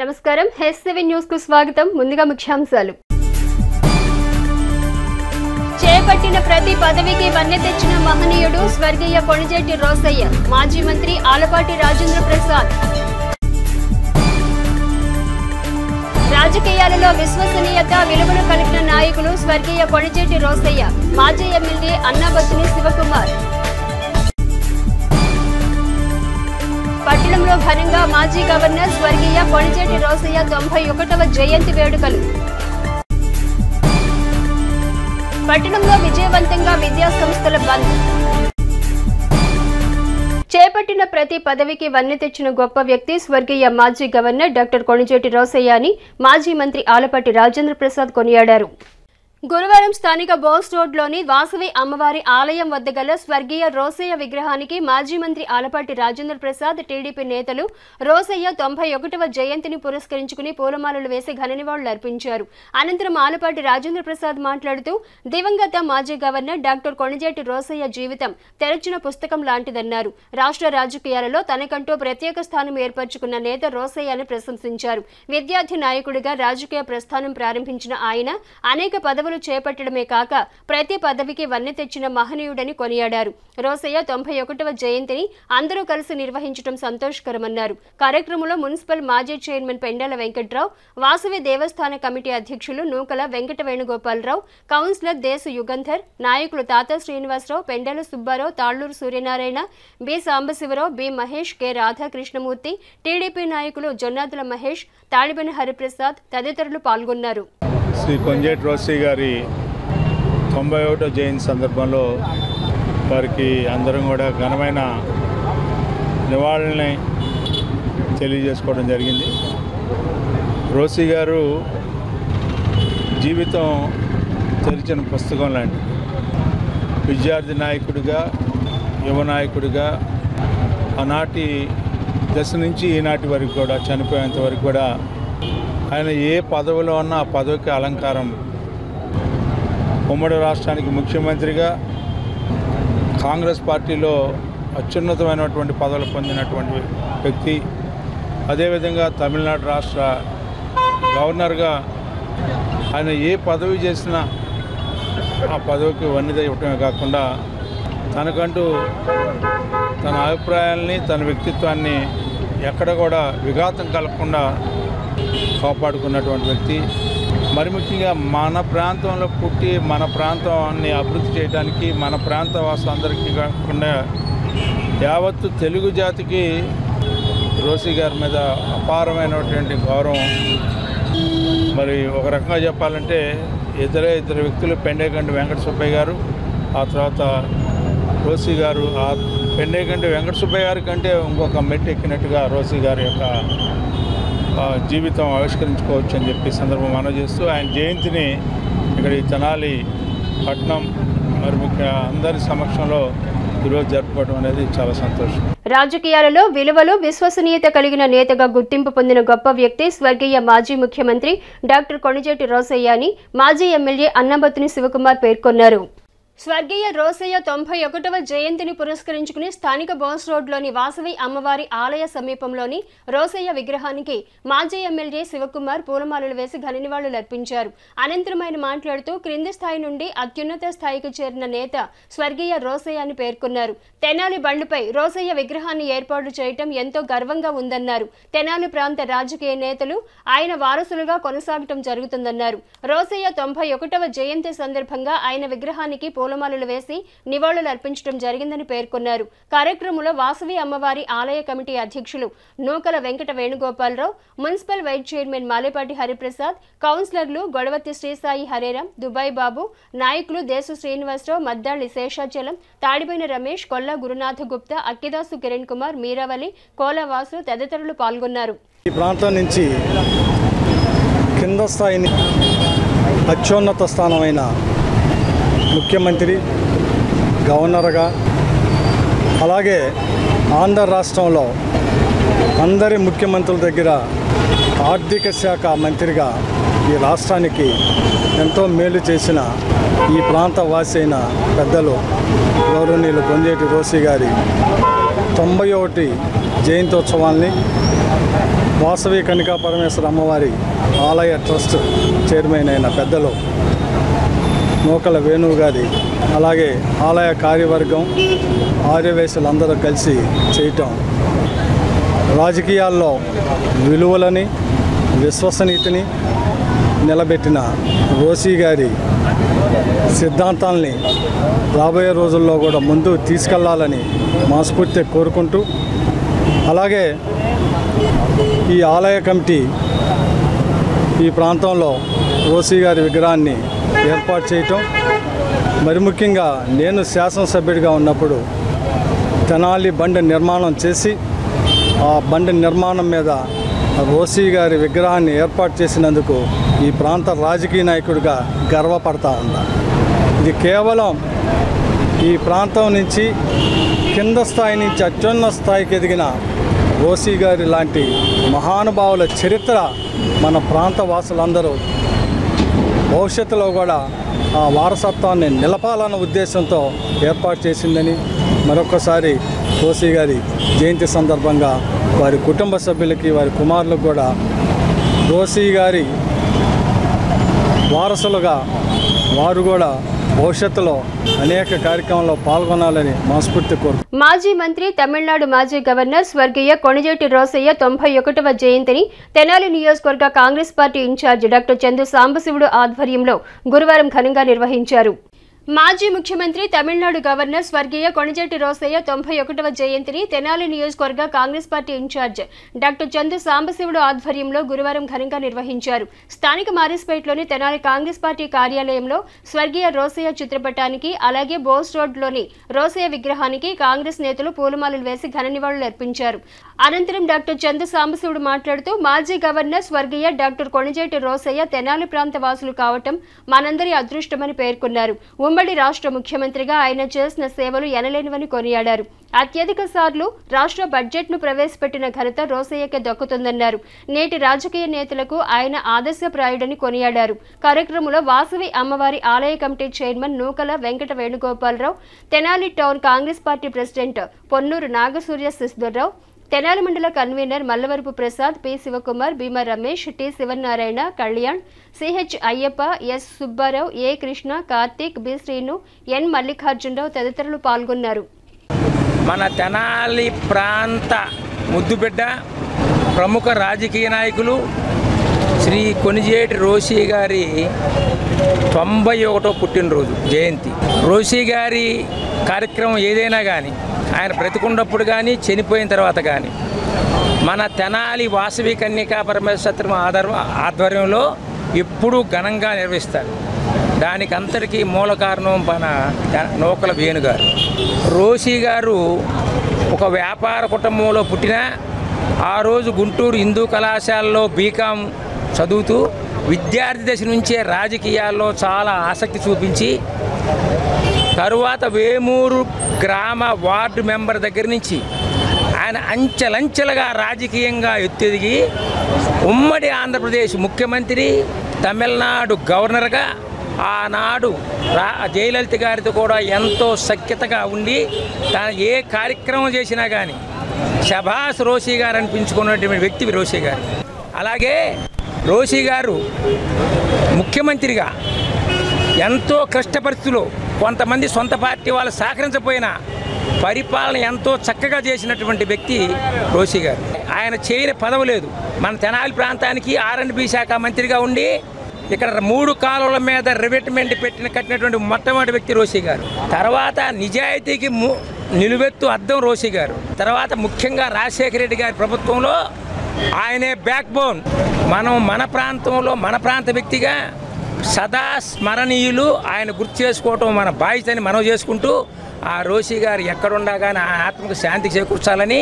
నమస్కారం H7 news కు స్వాగతం. ముందుగా ముఖ్యాంశాలు. చేపట్టిన ప్రతి పదవికి వన్నె తెచ్చిన మహనీయుడు స్వర్గీయ కొణిజేటి రోసయ్య. మాజీ మంత్రి ఆలపాటి రాజేంద్ర ప్రసాద్. రాజకీయాలలో విశ్వసనీయత విలువలు కలిగిన నాయకులు స్వర్గీయ కొణిజేటి రోసయ్య. మాజీ ఎమ్మెల్యే అన్నాబత్తుని శివకుమార్. పట్టణంలో ఘనంగా మాజీ గవర్నర్ స్వర్గీయ కొణిజేటి రోసయ్య 91వ జయంతి వేడుకలు. పట్టణంలో విజయవంతంగా విద్యా సంస్థల బంద్. చేపట్టిన ప్రతి పదవికి వన్నె తెచ్చిన గొప్ప వ్యక్తి స్వర్గీయ మాజీ గవర్నర్ డాక్టర్ కొణిజేటి రోసయ్య అని మాజీ మంత్రి ఆలపాటి రాజేంద్ర ప్రసాద్ కొనియాడారు. గురువారం స్థానిక బోస్ రోడ్లోని వాసవి అమ్మవారి ఆలయం వద్ద గల స్వర్గీయ రోసయ్య విగ్రహానికి మాజీ మంత్రి ఆలపాటి రాజేంద్ర ప్రసాద్ టీడీపీ నేతలు రోసయ్య 91వ జయంతిని పురస్కరించుకుని పూలమాలలు వేసి ఘన నివాళులు అర్పించారు. అనంతరం ఆలపాటి రాజేంద్ర ప్రసాద్ మాట్లాడుతూ దివంగత మాజీ గవర్నర్ డాక్టర్ కొణిజేటి రోసయ్య జీవితం తెరచిన పుస్తకం లాంటిదన్నారు. రాష్ట్ర రాజకీయాలలో తనకంటూ ప్రత్యేక స్థానం ఏర్పరచుకున్న నేత రోసయ్య అని ప్రశంసించారు. విద్యార్థి నాయకుడిగా రాజకీయ ప్రస్థానం ప్రారంభించిన ఆయన అనేక పదవులు చేపట్టడమే కాక ప్రతి పదవికి వన్నె తెచ్చిన మహనీయుడని కొనియాడారు. రోసయ్య 91వ జయంతిని అందరూ కలిసి నిర్వహించడం సంతోషకరమన్నారు. కార్యక్రమంలో మున్సిపల్ మాజీ చైర్మన్ పెండాల వెంకట్రావు, వాసవి దేవస్థాన కమిటీ అధ్యక్షులు నూకల వెంకట వేణుగోపాలరావు, కౌన్సిలర్ దేశు యుగంధర్, నాయకులు Tata Srinivasarao, Pendala Subbarao, Talluru Suryanarayana, B Sambasivarao, B Mahesh, K Radhakrishnamurthy, TDP నాయకులు జొన్నాదుల మహేష్, తాళిబెన హరిప్రసాద్ తదితరులు పాల్గొన్నారు. శ్రీ కొణిజేటి రోసయ్య గారి 91వ జయంతి సందర్భంలో వారికి అందరం కూడా ఘనమైన నివాళుల్ని తెలియజేసుకోవడం జరిగింది. రోసయ్య గారు జీవితం తెరిచిన పుస్తకం లాంటి విద్యార్థి నాయకుడిగా, యువ నాయకుడిగా ఆనాటి దశ నుంచి ఈనాటి వరకు కూడా చనిపోయేంత వరకు కూడా ఆయన ఏ పదవిలో ఉన్నా ఆ పదవికి అలంకారం. ఉమ్మడి రాష్ట్రానికి ముఖ్యమంత్రిగా కాంగ్రెస్ పార్టీలో అత్యున్నతమైనటువంటి పదవులు పొందినటువంటి వ్యక్తి. అదేవిధంగా తమిళనాడు రాష్ట్ర గవర్నర్గా ఆయన ఏ పదవి చేసినా ఆ పదవికి వన్నె ఇవ్వటమే కాకుండా తనకంటూ తన అభిప్రాయాల్ని, తన వ్యక్తిత్వాన్ని ఎక్కడ కూడా విఘాతం కలగకుండా కాపాడుకున్నటువంటి వ్యక్తి. మరి ముఖ్యంగా మన ప్రాంతంలో పుట్టి మన ప్రాంతాన్ని అభివృద్ధి చేయడానికి, మన ప్రాంత వాసులందరికీ కాకుండా యావత్తు తెలుగు జాతికి రోసయ్య గారి మీద అపారమైనటువంటి గౌరవం. మరి ఒక రకంగా చెప్పాలంటే ఇద్దరు వ్యక్తులు, పెండేకంటి వెంకట సుబ్బయ్య గారు, ఆ తర్వాత రోసయ్య గారు. ఆ పెండేకంటి వెంకట సుబ్బయ్య గారి కంటే ఇంకొక మెట్టు ఎక్కినట్టుగా రోసయ్య గారి యొక్క జీవితం ఆవిష్కరించుకోవచ్చు అని చెప్పి సందర్భం మనవి చేస్తూ ఆయన జయంతిని ఇక్కడ ఈ తెనాలి పట్టణం మరి ముఖ్య అందరి సమక్షంలో ఈరోజు జరుపుకోవడం అనేది చాలా సంతోషం. రాజకీయాలలో విలువలు, విశ్వసనీయత కలిగిన నేతగా గుర్తింపు పొందిన గొప్ప వ్యక్తి స్వర్గీయ మాజీ ముఖ్యమంత్రి డాక్టర్ కొణిజేటి రోసయ్య అని మాజీ ఎమ్మెల్యే అన్నాబత్తుని శివకుమార్ పేర్కొన్నారు. స్వర్గీయ రోసయ్య 91వ జయంతిని పురస్కరించుకుని స్థానిక బోస్ రోడ్లోని వాసవి అమ్మవారి ఆలయ సమీపంలోని రోసయ్య విగ్రహానికి మాజీ ఎమ్మెల్యే శివకుమార్ పూలమాలలు వేసి ఘన నివాళులు అర్పించారు. అనంతరం ఆయన మాట్లాడుతూ క్రింది స్థాయి నుండి అత్యున్నత స్థాయికి చేరిన నేత స్వర్గీయ రోసయ్య అని పేర్కొన్నారు. తెనాలి బండ్లపై రోసయ్య విగ్రహాన్ని ఏర్పాటు చేయటం ఎంతో గర్వంగా ఉందన్నారు. తెనాలి ప్రాంత రాజకీయ నేతలు ఆయన వారసులుగా కొనసాగటం జరుగుతుందన్నారు. రోసయ్య 91వ జయంతి సందర్భంగా ఆయన విగ్రహానికి పూలమాలలు వేసి నివాళులు అర్పించడం జరిగిందని పేర్కొన్నారు. కార్యక్రమంలో వాసవి అమ్మవారి ఆలయ కమిటీ అధ్యక్షులు Nukala Venkata Venugopalarao, municipal vice chairman Malepati Hariprasad, కౌన్సిలర్లు గొడవత్తి శ్రీసాయి హరేరాం, దుబాయ్ బాబు, నాయకులు దేశు శ్రీనివాసరావు, మద్దాళి శేషాచలం, తాడిబైన రమేష్, కొల్లా గురునాథ గుప్తా, అక్కిదాసు కిరణ్ కుమార్, మీరావలి, కోలవాసు తదితరులు పాల్గొన్నారు. ఈ ప్రాంతం నుంచి కింద స్థాయిని అత్యున్నత స్థానమైన ముఖ్యమంత్రి, గవర్నర్గా, అలాగే ఆంధ్ర రాష్ట్రంలో అందరి ముఖ్యమంత్రుల దగ్గర ఆర్థిక శాఖ మంత్రిగా ఈ రాష్ట్రానికి ఎంతో మేలు చేసిన ఈ ప్రాంత వాసి అయిన పెద్దలు గౌరవనీయులు కొణిజేటి రోసయ్య గారి 91 జయంతోత్సవాల్ని వాసవి కన్నికా పరమేశ్వర అమ్మవారి ఆలయ ట్రస్ట్ చైర్మన్ అయిన పెద్దలు నూకల వేణువు గారి, అలాగే ఆలయ కార్యవర్గం, ఆర్యవేశులందరూ కలిసి చేయటం రాజకీయాల్లో విలువలని, విశ్వసనీయతని నిలబెట్టిన రోసీ గారి సిద్ధాంతాలని రాబోయే రోజుల్లో కూడా ముందు తీసుకెళ్లాలని మనస్ఫూర్తిగా కోరుకుంటూ, అలాగే ఈ ఆలయ కమిటీ ఈ ప్రాంతంలో రోసీ గారి విగ్రహాన్ని ఏర్పాటు చేయటం, మరి ముఖ్యంగా నేను శాసనసభ్యుడిగా ఉన్నప్పుడు తెనాలి బండి నిర్మాణం చేసి ఆ బండి నిర్మాణం మీద రోసీ గారి విగ్రహాన్ని ఏర్పాటు చేసినందుకు ఈ ప్రాంత రాజకీయ నాయకుడిగా గర్వపడతా ఉన్నా. ఇది కేవలం ఈ ప్రాంతం నుంచి కింద స్థాయి నుంచి అత్యున్నత స్థాయికి ఎదిగిన రోసీ గారి లాంటి మహానుభావుల చరిత్ర మన ప్రాంత వాసులందరూ భవిష్యత్తులో కూడా ఆ వారసత్వాన్ని నిలపాలన్న ఉద్దేశంతో ఏర్పాటు చేసిందని మరొకసారి రోసీ గారి జయంతి సందర్భంగా వారి కుటుంబ సభ్యులకి, వారి కుమారులకు కూడా రోసీ గారి వారసులుగా వారు కూడా భవిష్యత్తులో అనేక కార్యక్రమాల్లో పాల్గొనాలని మనస్ఫూర్తి కోరు. మాజీ మంత్రి, తమిళనాడు మాజీ గవర్నర్ స్వర్గీయ కొణిజేటి రోసయ్య 91వ జయంతిని తెనాలి నియోజకవర్గ Congress party incharge doctor Chandu Sambasivudu ఆధ్వర్యంలో గురువారం ఘనంగా నిర్వహించారు. మాజీ ముఖ్యమంత్రి, తమిళనాడు గవర్నర్ స్వర్గీయ కొణిజేటి రోసయ్య 91వ జయంతిని తెనాలి నియోజకవర్గ Congress party incharge doctor Chandu Sambasivudu ఆధ్వర్యంలో గురువారం ఘనంగా నిర్వహించారు. స్థానిక మారిస్పేటలోని తెనాలి కాంగ్రెస్ పార్టీ కార్యాలయంలో స్వర్గీయ రోసయ్య చిత్రపటానికి, అలాగే బోస్ రోడ్లోని రోసయ్య విగ్రహానికి కాంగ్రెస్ నేతలు పూలమాలలు వేసి ఘన నివాళులు అర్పించారు. అనంతరం డాక్టర్ చందు సాంబశివుడు మాట్లాడుతూ, మాజీ గవర్నర్ స్వర్గీయ డాక్టర్ కొణిజేటి రోసయ్య తెనాలి ప్రాంత వాసులు కావటం మనందరి అదృష్టమని పేర్కొన్నారు. ఉమ్మడి రాష్ట్ర ముఖ్యమంత్రిగా ఆయన చేసిన సేవలు ఎనలేనివని కొనియాడారు. అత్యధిక సార్లు రాష్ట్ర బడ్జెట్ను ప్రవేశపెట్టిన ఘనత రోసయ్యకే దక్కుతుందన్నారు. నేటి రాజకీయ నేతలకు ఆయన ఆదర్శప్రాయుడని కొనియాడారు. కార్యక్రమంలో వాసవి అమ్మవారి ఆలయ committee chairman Nukala Venkata Venugopalarao, Tenali town Congress party president Ponnuru Nagasurya Sasidharrao, Tenali mandal convener Mallavarapu Prasad, P Sivakumar, Bhima Ramesh, T Sivanarayana, Kalyan, CH Ayyappa, S Subbarao, A Krishna, Karthik, B Srinu, N Mallikarjunarao తదితరులు పాల్గొన్నారు. మన తెనాలి ప్రాంత ముద్దుబిడ్డ, ప్రముఖ రాజకీయ నాయకులు శ్రీ కొణిజేటి రోసీ గారి 91వ పుట్టినరోజు జయంతి. రోసీ గారి కార్యక్రమం ఏదైనా కానీ, ఆయన బ్రతికున్నప్పుడు కానీ, చనిపోయిన తర్వాత కానీ, మన తెనాలి వాసవి కన్నికా పరమేశ్వర ఆధ్వర్యంలో ఎప్పుడూ ఘనంగా నిర్వహిస్తారు. దానికి అంతటికీ మూల కారణం మన నూకల వేణు గారు. రోసీ గారు ఒక వ్యాపార కుటుంబంలో పుట్టిన, ఆ రోజు గుంటూరు హిందూ కళాశాలలో బీకాం చదువుతూ విద్యార్థి దశ నుంచే రాజకీయాల్లో చాలా ఆసక్తి చూపించి, తరువాత వేమూరు గ్రామ వార్డు మెంబర్ దగ్గర నుంచి ఆయన అంచెలంచెలుగా రాజకీయంగా ఎత్తెదిగి ఉమ్మడి ఆంధ్రప్రదేశ్ ముఖ్యమంత్రి, తమిళనాడు గవర్నర్గా ఆనాడు జయలలిత గారితో కూడా ఎంతో సఖ్యతగా ఉండి తను ఏ కార్యక్రమం చేసినా కానీ శభాస్ రోసీ గారు అనిపించుకున్నటువంటి వ్యక్తి రోసీ గారు. అలాగే రోసీ గారు ముఖ్యమంత్రిగా ఎంతో కష్ట పరిస్థితుల్లో కొంతమంది సొంత పార్టీ వాళ్ళు సహకరించకపోయినా పరిపాలన ఎంతో చక్కగా చేసినటువంటి వ్యక్తి రోసీ గారు. ఆయన చేయని పదవి లేదు. మన తెనాలి ప్రాంతానికి R&B శాఖ మంత్రిగా ఉండి ఇక్కడ 3 కాలువల మీద రివెట్మెంట్ కట్టినటువంటి మొట్టమొదటి వ్యక్తి రోసీ గారు. తర్వాత నిజాయితీకి నిలువెత్తు అద్దం రోసీ గారు. తర్వాత ముఖ్యంగా రాజశేఖర రెడ్డి గారి ప్రభుత్వంలో ఆయనే బ్యాక్ బోన్. మనం మన ప్రాంతంలో మన ప్రాంత వ్యక్తిగా సదా స్మరణీయులు, ఆయన గుర్తు చేసుకోవటం మన బాధ్యతని మనం చేసుకుంటూ ఆ రోసీ గారు ఎక్కడుండా కానీ ఆ ఆత్మకు శాంతి చేకూర్చాలని,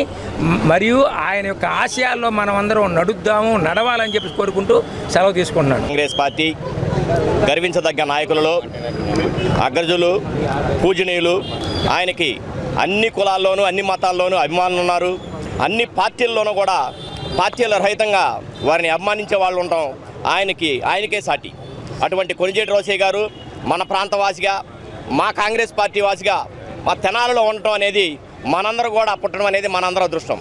మరియు ఆయన యొక్క ఆశయాల్లో మనం అందరం నడవాలని చెప్పి కోరుకుంటూ సెలవు తీసుకుంటున్నాను. కాంగ్రెస్ పార్టీ గర్వించదగ్గ నాయకులలో అగ్రజులు, పూజనీయులు. ఆయనకి అన్ని కులాల్లోనూ అన్ని మతాల్లోనూ అభిమానులు ఉన్నారు. అన్ని పార్టీల్లోనూ కూడా పార్టీల రహితంగా వారిని అభిమానించే వాళ్ళు ఉంటాం. ఆయనకే సాటి. అటువంటి కొణిజేటి రోసీ గారు మన ప్రాంతవాసిగా, మా కాంగ్రెస్ పార్టీ వాసిగా మా తెనాలిలో ఉండటం అనేది మనందరూ కూడా పుట్టడం అనేది మనందరూ అదృష్టం.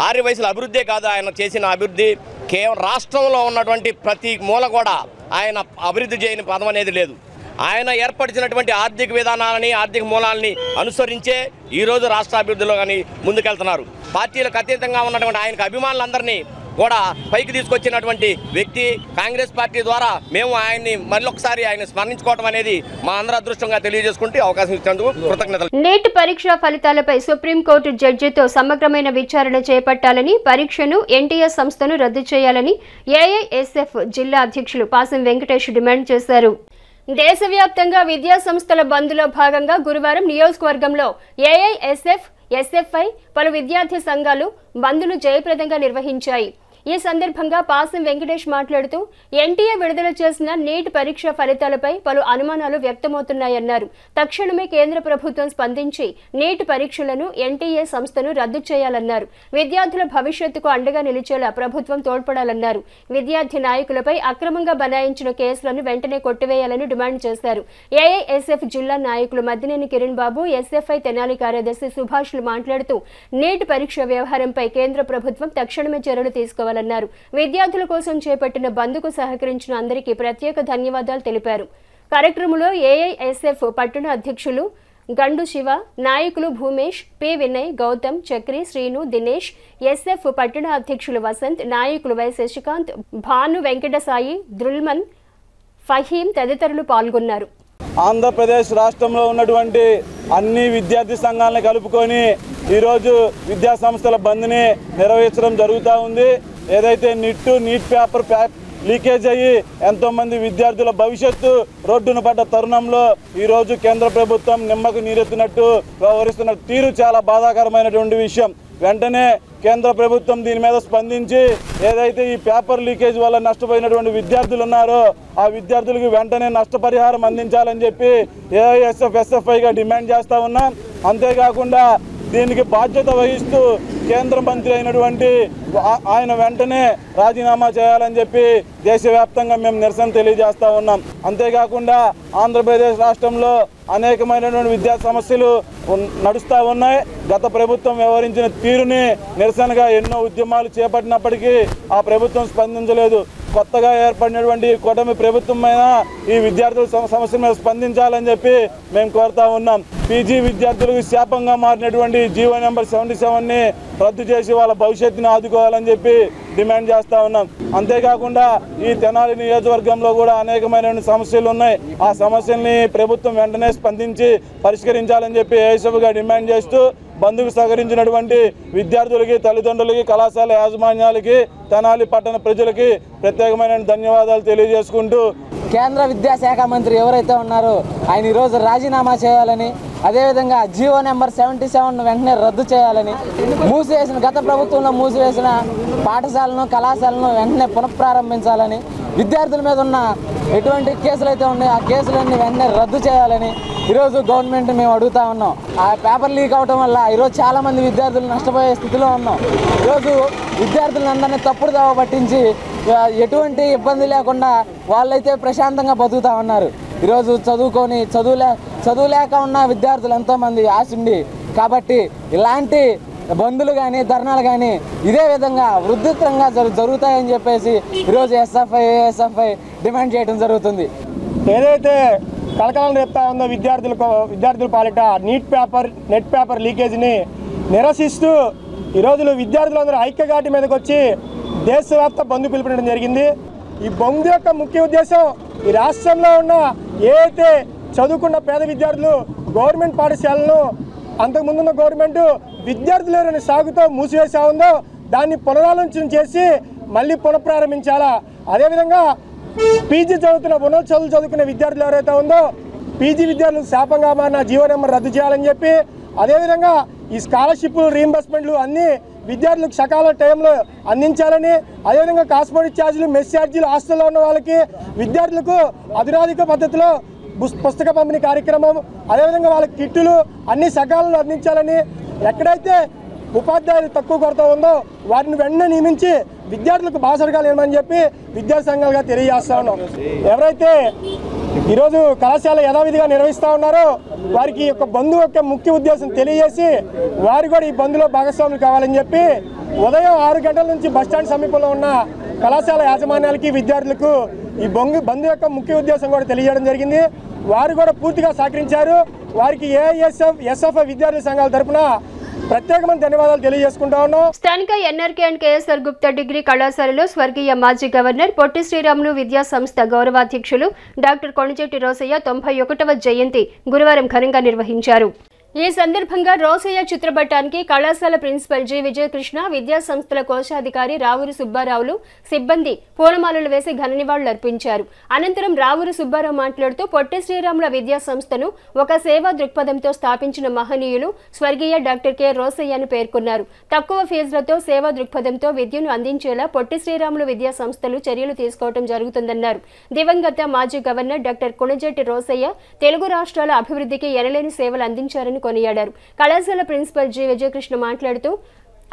ఆర్యవైశ్యుల అభివృద్ధే కాదు, ఆయన చేసిన అభివృద్ధి కేవలం రాష్ట్రంలో ఉన్నటువంటి ప్రతి మూల కూడా ఆయన అభివృద్ధి చేయని పదం అనేది లేదు. ఆయన ఏర్పరిచినటువంటి ఆర్థిక విధానాలని, ఆర్థిక మూలాలని అనుసరించే ఈరోజు రాష్ట్ర అభివృద్ధిలో కానీ ముందుకెళ్తున్నారు. పార్టీలకు అతీతంగా ఉన్నటువంటి ఆయనకు అభిమానులందరినీ కూడా పైకి తీసుకొచ్చినటువంటి వ్యక్తి. కాంగ్రెస్ పార్టీ ద్వారా మేము ఆయన్ని మరొకసారి ఆయన స్మరించుకోవడం అనేది మా అందరి అదృష్టంగా తెలియజేసుకుంటూ అవకాశం ఇచ్చినందుకు కృతజ్ఞతలు. నీట్ పరీక్ష ఫలితాలపై సుప్రీంకోర్టు జడ్జితో సమగ్రమైన విచారణ చేపట్టాలని, పరీక్షను ఎన్టీఎస్ సంస్థను రద్దు చేయాలని ఏఐఎస్ఎఫ్ జిల్లా అధ్యక్షులు పాసం వెంకటేష్ డిమాండ్ చేశారు. దేశవ్యాప్తంగా విద్యా సంస్థల బంద్లో భాగంగా గురువారం నియోజకవర్గంలో ఏఐఎస్ఎఫ్, ఎస్ఎఫ్ఐ పలు విద్యార్థి సంఘాలు బంద్ను జయప్రదంగా నిర్వహించాయి. ఈ సందర్భంగా పాసం వెంకటేష్ మాట్లాడుతూ ఎన్టీఏ విడుదల చేసిన నీట్ పరీక్ష ఫలితాలపై పలు అనుమానాలు వ్యక్తమవుతున్నాయన్నారు. తక్షణమే కేంద్ర ప్రభుత్వం స్పందించి నీట్ పరీక్షలను ఎన్టీఏ సంస్థను రద్దు చేయాలన్నారు. విద్యార్థుల భవిష్యత్తుకు అండగా నిలిచేలా ప్రభుత్వం తోడ్పడాలన్నారు. విద్యార్థి నాయకులపై అక్రమంగా బనాయించిన కేసులను వెంటనే కొట్టివేయాలని డిమాండ్ చేశారు. ఏఐఎస్ఎఫ్ జిల్లా నాయకులు మద్దినేని కిరణ్ బాబు, ఎస్ఎఫ్ఐ తెనాలి కార్యదర్శి సుభాష్లు మాట్లాడుతూ నీట్ పరీక్ష వ్యవహారంపై కేంద్ర ప్రభుత్వం తక్షణమే చర్యలు తీసుకోవాలి. విద్యార్థుల కోసం చేపట్టిన బంద్కు సహకరించిన అందరికీ ప్రత్యేక ధన్యవాదాలు తెలిపారు. కార్యక్రమంలో ఏఐఎస్ఎఫ్ పట్టణ అధ్యక్షులు గండు శివ, నాయకులు భూమేష్, పి వినయ్, గౌతమ్, చక్రి, శ్రీను, దినేష్, ఎస్ఎఫ్ పట్టణ అధ్యక్షులు వసంత్, నాయకులు వై శశికాంత్, భాను, వెంకటసాయి, ద్రుల్మన్, ఫహీం తదితరులు పాల్గొన్నారు. ఆంధ్రప్రదేశ్ రాష్ట్రంలో ఉన్నటువంటి అన్ని విద్యార్థి సంఘాలను కలుపుకొని ఈరోజు విద్యా సంస్థల బంద్ని నిర్వహించడం జరుగుతూ ఉంది. ఏదైతే నీట్ పేపర్ లీకేజ్ అయ్యి ఎంతోమంది విద్యార్థుల భవిష్యత్తు రోడ్డున పడ్డ తరుణంలో ఈరోజు కేంద్ర ప్రభుత్వం నిమ్మకు నీరెత్తినట్టు వ్యవహరిస్తున్న తీరు చాలా బాధాకరమైనటువంటి విషయం. వెంటనే కేంద్ర ప్రభుత్వం దీని మీద స్పందించి ఏదైతే ఈ పేపర్ లీకేజ్ వల్ల నష్టపోయినటువంటి విద్యార్థులు ఉన్నారో ఆ విద్యార్థులకు వెంటనే నష్టపరిహారం అందించాలని చెప్పి ఏఐఎస్ఎఫ్, ఎస్ఎఫ్ఐగా డిమాండ్ చేస్తూ ఉన్నాం. అంతేకాకుండా దీనికి బాధ్యత వహిస్తూ కేంద్ర మంత్రి అయినటువంటి ఆయన వెంటనే రాజీనామా చేయాలని చెప్పి దేశవ్యాప్తంగా మేము నిరసన తెలియజేస్తూ ఉన్నాం. అంతేకాకుండా ఆంధ్రప్రదేశ్ రాష్ట్రంలో అనేకమైనటువంటి విద్యా సమస్యలు నడుస్తూ ఉన్నాయి. గత ప్రభుత్వం వ్యవహరించిన తీరుని నిరసనగా ఎన్నో ఉద్యమాలు చేపట్టినప్పటికీ ఆ ప్రభుత్వం స్పందించలేదు. కొత్తగా ఏర్పడినటువంటి కూటమి ప్రభుత్వం మీద ఈ విద్యార్థుల సమస్య మీద స్పందించాలని చెప్పి మేము కోరుతా ఉన్నాం. పీజీ విద్యార్థులకు శాపంగా మారినటువంటి జీవో నెంబర్ 77ని రద్దు చేసి వాళ్ళ భవిష్యత్తుని ఆదుకోవాలని చెప్పి డిమాండ్ చేస్తూ ఉన్నాం. అంతేకాకుండా ఈ తెనాలి నియోజకవర్గంలో కూడా అనేకమైన సమస్యలు ఉన్నాయి. ఆ సమస్యల్ని ప్రభుత్వం వెంటనే స్పందించి పరిష్కరించాలని చెప్పి ఏఐఎస్ఎఫ్గా డిమాండ్ చేస్తూ బంద్కు సహకరించినటువంటి విద్యార్థులకి, తల్లిదండ్రులకి, కళాశాల యాజమాన్యాలకి, తెనాలి పట్టణ ప్రజలకి ప్రత్యేకమైన ధన్యవాదాలు తెలియజేసుకుంటూ కేంద్ర విద్యాశాఖ మంత్రి ఎవరైతే ఉన్నారో ఆయన ఈరోజు రాజీనామా చేయాలని, అదేవిధంగా జీవో నెంబర్ 77ను వెంటనే రద్దు చేయాలని, గత ప్రభుత్వంలో మూసివేసిన పాఠశాలను, కళాశాలను వెంటనే పునఃప్రారంభించాలని, విద్యార్థుల మీద ఉన్న ఎటువంటి కేసులు అయితే ఉన్నాయో ఆ కేసులన్నీ వెంటనే రద్దు చేయాలని ఈరోజు గవర్నమెంట్ మేము అడుగుతా ఉన్నాం. ఆ పేపర్ లీక్ అవడం వల్ల ఈరోజు చాలామంది విద్యార్థులు నష్టపోయే స్థితిలో ఉన్నాం. ఈరోజు విద్యార్థులందరినీ తప్పుడు దావ పట్టించి ఎటువంటి ఇబ్బంది లేకుండా వాళ్ళైతే ప్రశాంతంగా బతుకుతూ ఉన్నారు. ఈరోజు చదువుకొని చదువు లేక ఉన్న విద్యార్థులు ఎంతోమంది ఆశ ఉంది. కాబట్టి ఇలాంటి బంధులు కానీ, ధర్నాలు కానీ ఇదే విధంగా వృద్ధిత్వంగా జరుగుతాయని చెప్పేసి ఈరోజు ఎస్ఎఫ్ఐ, ఏఎస్ఎఫ్ఐ డిమాండ్ చేయడం జరుగుతుంది. ఏదైతే కలకలం రేపుతా ఉందో విద్యార్థుల పాలిట నెట్ పేపర్ లీకేజీని నిరసిస్తూ ఈరోజు విద్యార్థులందరూ ఐక్యఘాటి మీదకి వచ్చి దేశవ్యాప్త బంద్ పిలుపునడం జరిగింది. ఈ బంద్ యొక్క ముఖ్య ఉద్దేశం ఈ రాష్ట్రంలో ఉన్న ఏదైతే చదువుకున్న పేద విద్యార్థులు గవర్నమెంట్ పాఠశాలను అంతకుముందున్న గవర్నమెంట్ విద్యార్థుల సాగుతో మూసివేసా ఉందో దాన్ని పునరాలోచన చేసి మళ్ళీ పునఃప్రారంభించాలా. అదేవిధంగా పీజీ చదువుకునే విద్యార్థులు ఎవరైతే ఉందో పీజీ విద్యార్థులకు శాపంగా మారిన జీవో నెంబర్ రద్దు చేయాలని చెప్పి, అదేవిధంగా ఈ స్కాలర్షిప్లు, రీయింబర్స్మెంట్లు అన్నీ విద్యార్థులకు సకాల టైంలో అందించాలని, అదేవిధంగా కాస్మెటిక్ ఛార్జీలు, మెస్ ఛార్జీలు హాస్టల్లో ఉన్న వాళ్ళకి విద్యార్థులకు అధునాధిక పద్ధతిలో పుస్తక పంపిణీ కార్యక్రమం, అదేవిధంగా వాళ్ళకి కిట్టులు అన్ని సకాలంలో అందించాలని, ఎక్కడైతే ఉపాధ్యాయులు తక్కువ కొరత ఉందో వారిని వెంటనే నియమించి విద్యార్థులకు బాసరగా లేమని చెప్పి విద్యా సంఘాలుగా తెలియజేస్తా ఉన్నాం. ఎవరైతే ఈరోజు కళాశాల యథావిధిగా నిర్వహిస్తూ ఉన్నారు. వారికి యొక్క బంధు యొక్క ముఖ్య ఉద్దేశం తెలియజేసి వారు కూడా ఈ బంధులో భాగస్వాములు కావాలని చెప్పి ఉదయం 6 గంటల నుంచి బస్టాండ్ సమీపంలో ఉన్న కళాశాల యాజమాన్యాలకి విద్యార్థులకు ఈ బంధు యొక్క ముఖ్య ఉద్దేశం కూడా తెలియజేయడం జరిగింది. వారు కూడా పూర్తిగా సహకరించారు. వారికి ఏఐఎస్ఎఫ్ ఎస్ఎఫ్ఐ విద్యార్థుల సంఘాల తరఫున ప్రత్యేకమైన ధన్యవాదాలు తెలియజేసుకుంటా ఉన్నాం. స్థానిక NRK and KSR Gupta degree కళాశాలలో స్వర్గీయ మాజీ గవర్నర్ పొట్టి శ్రీరాములు విద్యా సంస్థ గౌరవాధ్యక్షులు డాక్టర్ కొణిజేటి రోసయ్య 91వ జయంతి గురువారం ఘనంగా నిర్వహించారు. ఈ సందర్భంగా రోసయ్య చిత్రపటానికి కళాశాల ప్రిన్సిపల్ జి విజయకృష్ణ, విద్యా సంస్థల కోశాధికారి రావూరి సుబ్బారావులు సిబ్బంది పూలమాలలు వేసి ఘన నివాళులు అర్పించారు. అనంతరం రావూరి సుబ్బారావు మాట్లాడుతూ పొట్టి శ్రీరాముల విద్యా సంస్థను ఒక సేవా దృక్పథంతో స్థాపించిన మహనీయులు స్వర్గీయ డాక్టర్ కె రోసయ్య అని పేర్కొన్నారు. తక్కువ ఫీజులతో సేవా దృక్పథంతో విద్యను అందించేలా పొట్టి శ్రీరాములు విద్యా సంస్థలు చర్యలు తీసుకోవడం జరుగుతుందన్నారు. దివంగత మాజీ గవర్నర్ డాక్టర్ కొణిజేటి రోసయ్య తెలుగు రాష్ట్రాల అభివృద్ధికి ఎనలేని సేవలు అందించారని కొనియాడారు. కళాశాల ప్రిన్సిపల్ జి విజయకృష్ణ మాట్లాడుతూ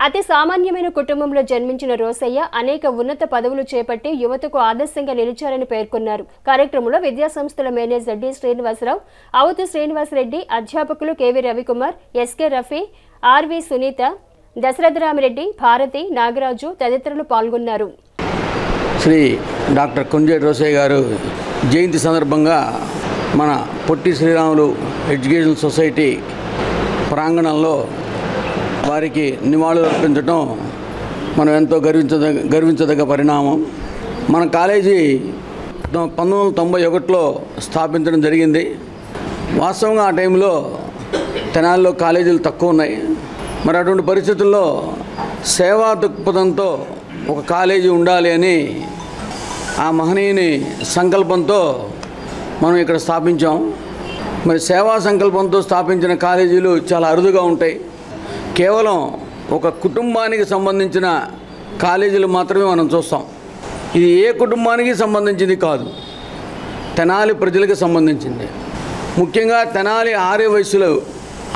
అతి సామాన్యమైన కుటుంబంలో జన్మించిన రోసయ్య అనేక ఉన్నత పదవులు చేపట్టి యువతకు ఆదర్శంగా నిలిచారని పేర్కొన్నారు. కార్యక్రమంలో విద్యా సంస్థల మేనేజర్ డి శ్రీనివాసరావు, అవుతు శ్రీనివాసరెడ్డి, అధ్యాపకులు KV Ravikumar, SK Rafi, RV Sunitha, Dasaratharamireddy, Bharathi, Nagaraju తదితరులు పాల్గొన్నారు. శ్రీ డాక్టర్ కొణిజేటి రోసయ్య గారు జయంతి సందర్భంగా మన పొట్టి శ్రీరాములు ఎడ్యుకేషన్ సొసైటీ ప్రాంగణంలో వారికి నివాళులు అర్పించడం మనం ఎంతో గర్వించదగ్గ పరిణామం. మన కాలేజీ 1991లో స్థాపించడం జరిగింది. వాస్తవంగా ఆ టైంలో తెనాలిలో కాలేజీలు తక్కువ ఉన్నాయి. మరి అటువంటి పరిస్థితుల్లో సేవా దృక్పథంతో ఒక కాలేజీ ఉండాలి అని ఆ మహనీయుని సంకల్పంతో మనం ఇక్కడ స్థాపించాం. మరి సేవా సంకల్పంతో స్థాపించిన కాలేజీలు చాలా అరుదుగా ఉంటాయి. కేవలం ఒక కుటుంబానికి సంబంధించిన కాలేజీలు మాత్రమే మనం చూస్తాం. ఇది ఏ కుటుంబానికి సంబంధించింది కాదు, తెనాలి ప్రజలకు సంబంధించింది. ముఖ్యంగా తెనాలి ఆర్య వయస్సులు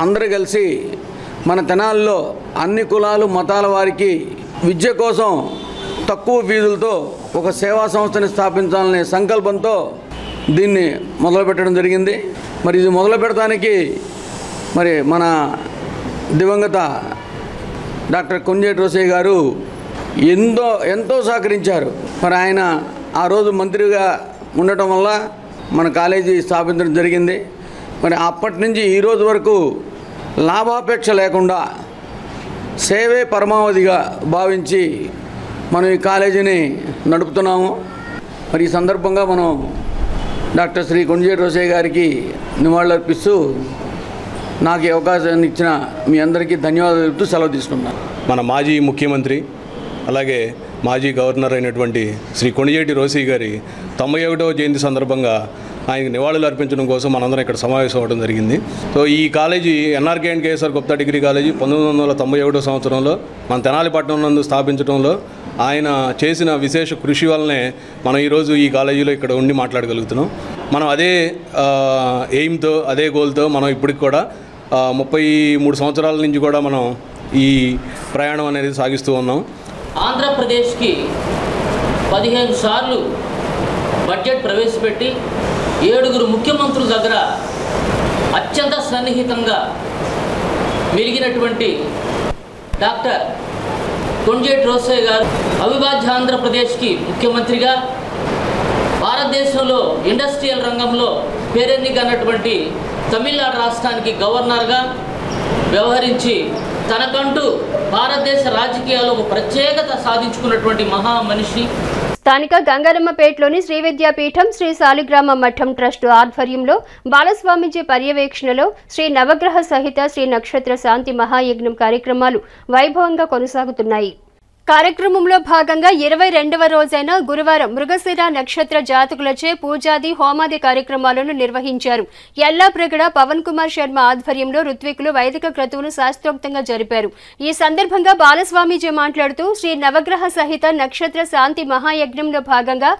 అందరూ కలిసి మన తెనాలిలో అన్ని కులాలు మతాల వారికి విద్య కోసం తక్కువ ఫీజులతో ఒక సేవా సంస్థని స్థాపించాలనే సంకల్పంతో దీన్ని మొదలుపెట్టడం జరిగింది. మరి ఇది మొదలు పెడతానికి మరి మన దివంగత డాక్టర్ కొణిజేటి రోసయ్య గారు ఎంతో సహకరించారు. మరి ఆయన ఆ రోజు మంత్రిగా ఉండటం వల్ల మన కాలేజీ స్థాపించడం జరిగింది. మరి అప్పటి నుంచి ఈ రోజు వరకు లాభాపేక్ష లేకుండా సేవే పరమావధిగా భావించి మనం ఈ కాలేజీని నడుపుతున్నాము. మరి ఈ సందర్భంగా మనం డాక్టర్ శ్రీ కొణిజేటి రోసయ్య గారికి నివాళులర్పిస్తూ నాకు ఈ అవకాశాన్ని ఇచ్చిన మీ అందరికీ ధన్యవాదాలు చెప్తూ సెలవు తీసుకున్నాను. మన మాజీ ముఖ్యమంత్రి అలాగే మాజీ గవర్నర్ అయినటువంటి శ్రీ కొణిజేటి రోసయ్య గారి 91వ జయంతి సందర్భంగా ఆయనకు నివాళులు అర్పించడం కోసం మనందరం ఇక్కడ సమావేశం అవ్వడం జరిగింది. సో ఈ college NRK and KSR Gupta degree college 1991 సంవత్సరంలో మన తెనాలిపట్నం నందు స్థాపించడంలో ఆయన చేసిన విశేష కృషి వల్లనే మనం ఈరోజు ఈ కాలేజీలో ఇక్కడ ఉండి మాట్లాడగలుగుతున్నాం. మనం అదే ఎయిమ్తో అదే గోల్తో మనం ఇప్పటికి కూడా 33 సంవత్సరాల నుంచి కూడా మనం ఈ ప్రయాణం అనేది సాగిస్తూ ఉన్నాం. ఆంధ్రప్రదేశ్కి 15 సార్లు బడ్జెట్ ప్రవేశపెట్టి 7 ముఖ్యమంత్రుల దగ్గర అత్యంత సన్నిహితంగా మెలిగినటువంటి డాక్టర్ కొణిజేటి రోసయ్య గారు అవిభాజ్య ఆంధ్రప్రదేశ్కి ముఖ్యమంత్రిగా, భారతదేశంలో ఇండస్ట్రియల్ రంగంలో పేరెన్నికన్నటువంటి తమిళనాడు రాష్ట్రానికి గవర్నర్గా వ్యవహరించి తనకంటూ భారతదేశ రాజకీయాల్లో ఒక ప్రత్యేకత సాధించుకున్నటువంటి మహామనిషి. స్థానిక గంగారమ్మపేటలోని శ్రీ విద్యాపీఠం శ్రీ శాలిగ్రామ మఠం ట్రస్టు ఆధ్వర్యంలో బాలస్వామీజీ పర్యవేక్షణలో శ్రీ నవగ్రహ సహిత శ్రీ నక్షత్ర శాంతి మహాయజ్ఞం కార్యక్రమాలు వైభవంగా కొనసాగుతున్నాయి. కార్యక్రమంలో భాగంగా 22వ రోజైన గురువారం మృగశిర నక్షత్ర జాతకులచే పూజాది హోమాది కార్యక్రమాలను నిర్వహించారు. ఎల్లాప్రగడ పవన్ కుమార్ శర్మ ఆధ్వర్యంలో ఋత్వికులు వైదిక క్రతువును శాస్త్రోక్తంగా జరిపారు. ఈ సందర్భంగా బాలస్వామీజీ మాట్లాడుతూ శ్రీ నవగ్రహ సహిత నక్షత్ర శాంతి మహాయజ్ఞంలో భాగంగా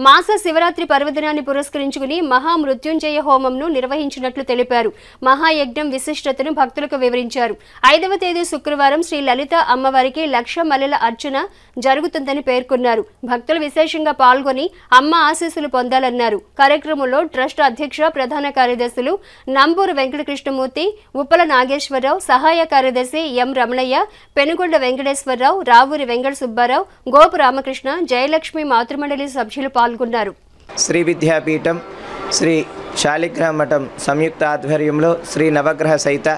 మాస శివరాత్రి పర్వదినాన్ని పురస్కరించుకుని మహామృత్యుంజయ హోమంను నిర్వహించినట్లు తెలిపారు. మహాయజ్ఞం విశిష్టతను భక్తులకు వివరించారు. 5వ తేదీ శుక్రవారం శ్రీ లలిత అమ్మవారికి 1,00,000 మల్లెల అర్చన జరుగుతుందని పేర్కొన్నారు. భక్తులు విశేషంగా పాల్గొని అమ్మ ఆశీస్సులు పొందాలన్నారు. కార్యక్రమంలో ట్రస్ట్ అధ్యక్ష ప్రధాన కార్యదర్శులు నంబూరు వెంకటకృష్ణమూర్తి, ఉప్పల నాగేశ్వరరావు, సహాయ కార్యదర్శి ఎం రమణయ్య, పెనుగొండ వెంకటేశ్వరరావు, రావూరి వెంకట సుబ్బారావు, గోపు రామకృష్ణ, జయలక్ష్మి మాతృమండలి సభ్యులు పాల్గొన్నారు. శ్రీ విద్యాపీఠం శ్రీ శాలిగ్రామ మఠం సంయుక్త ఆధ్వర్యంలో శ్రీ నవగ్రహ సహిత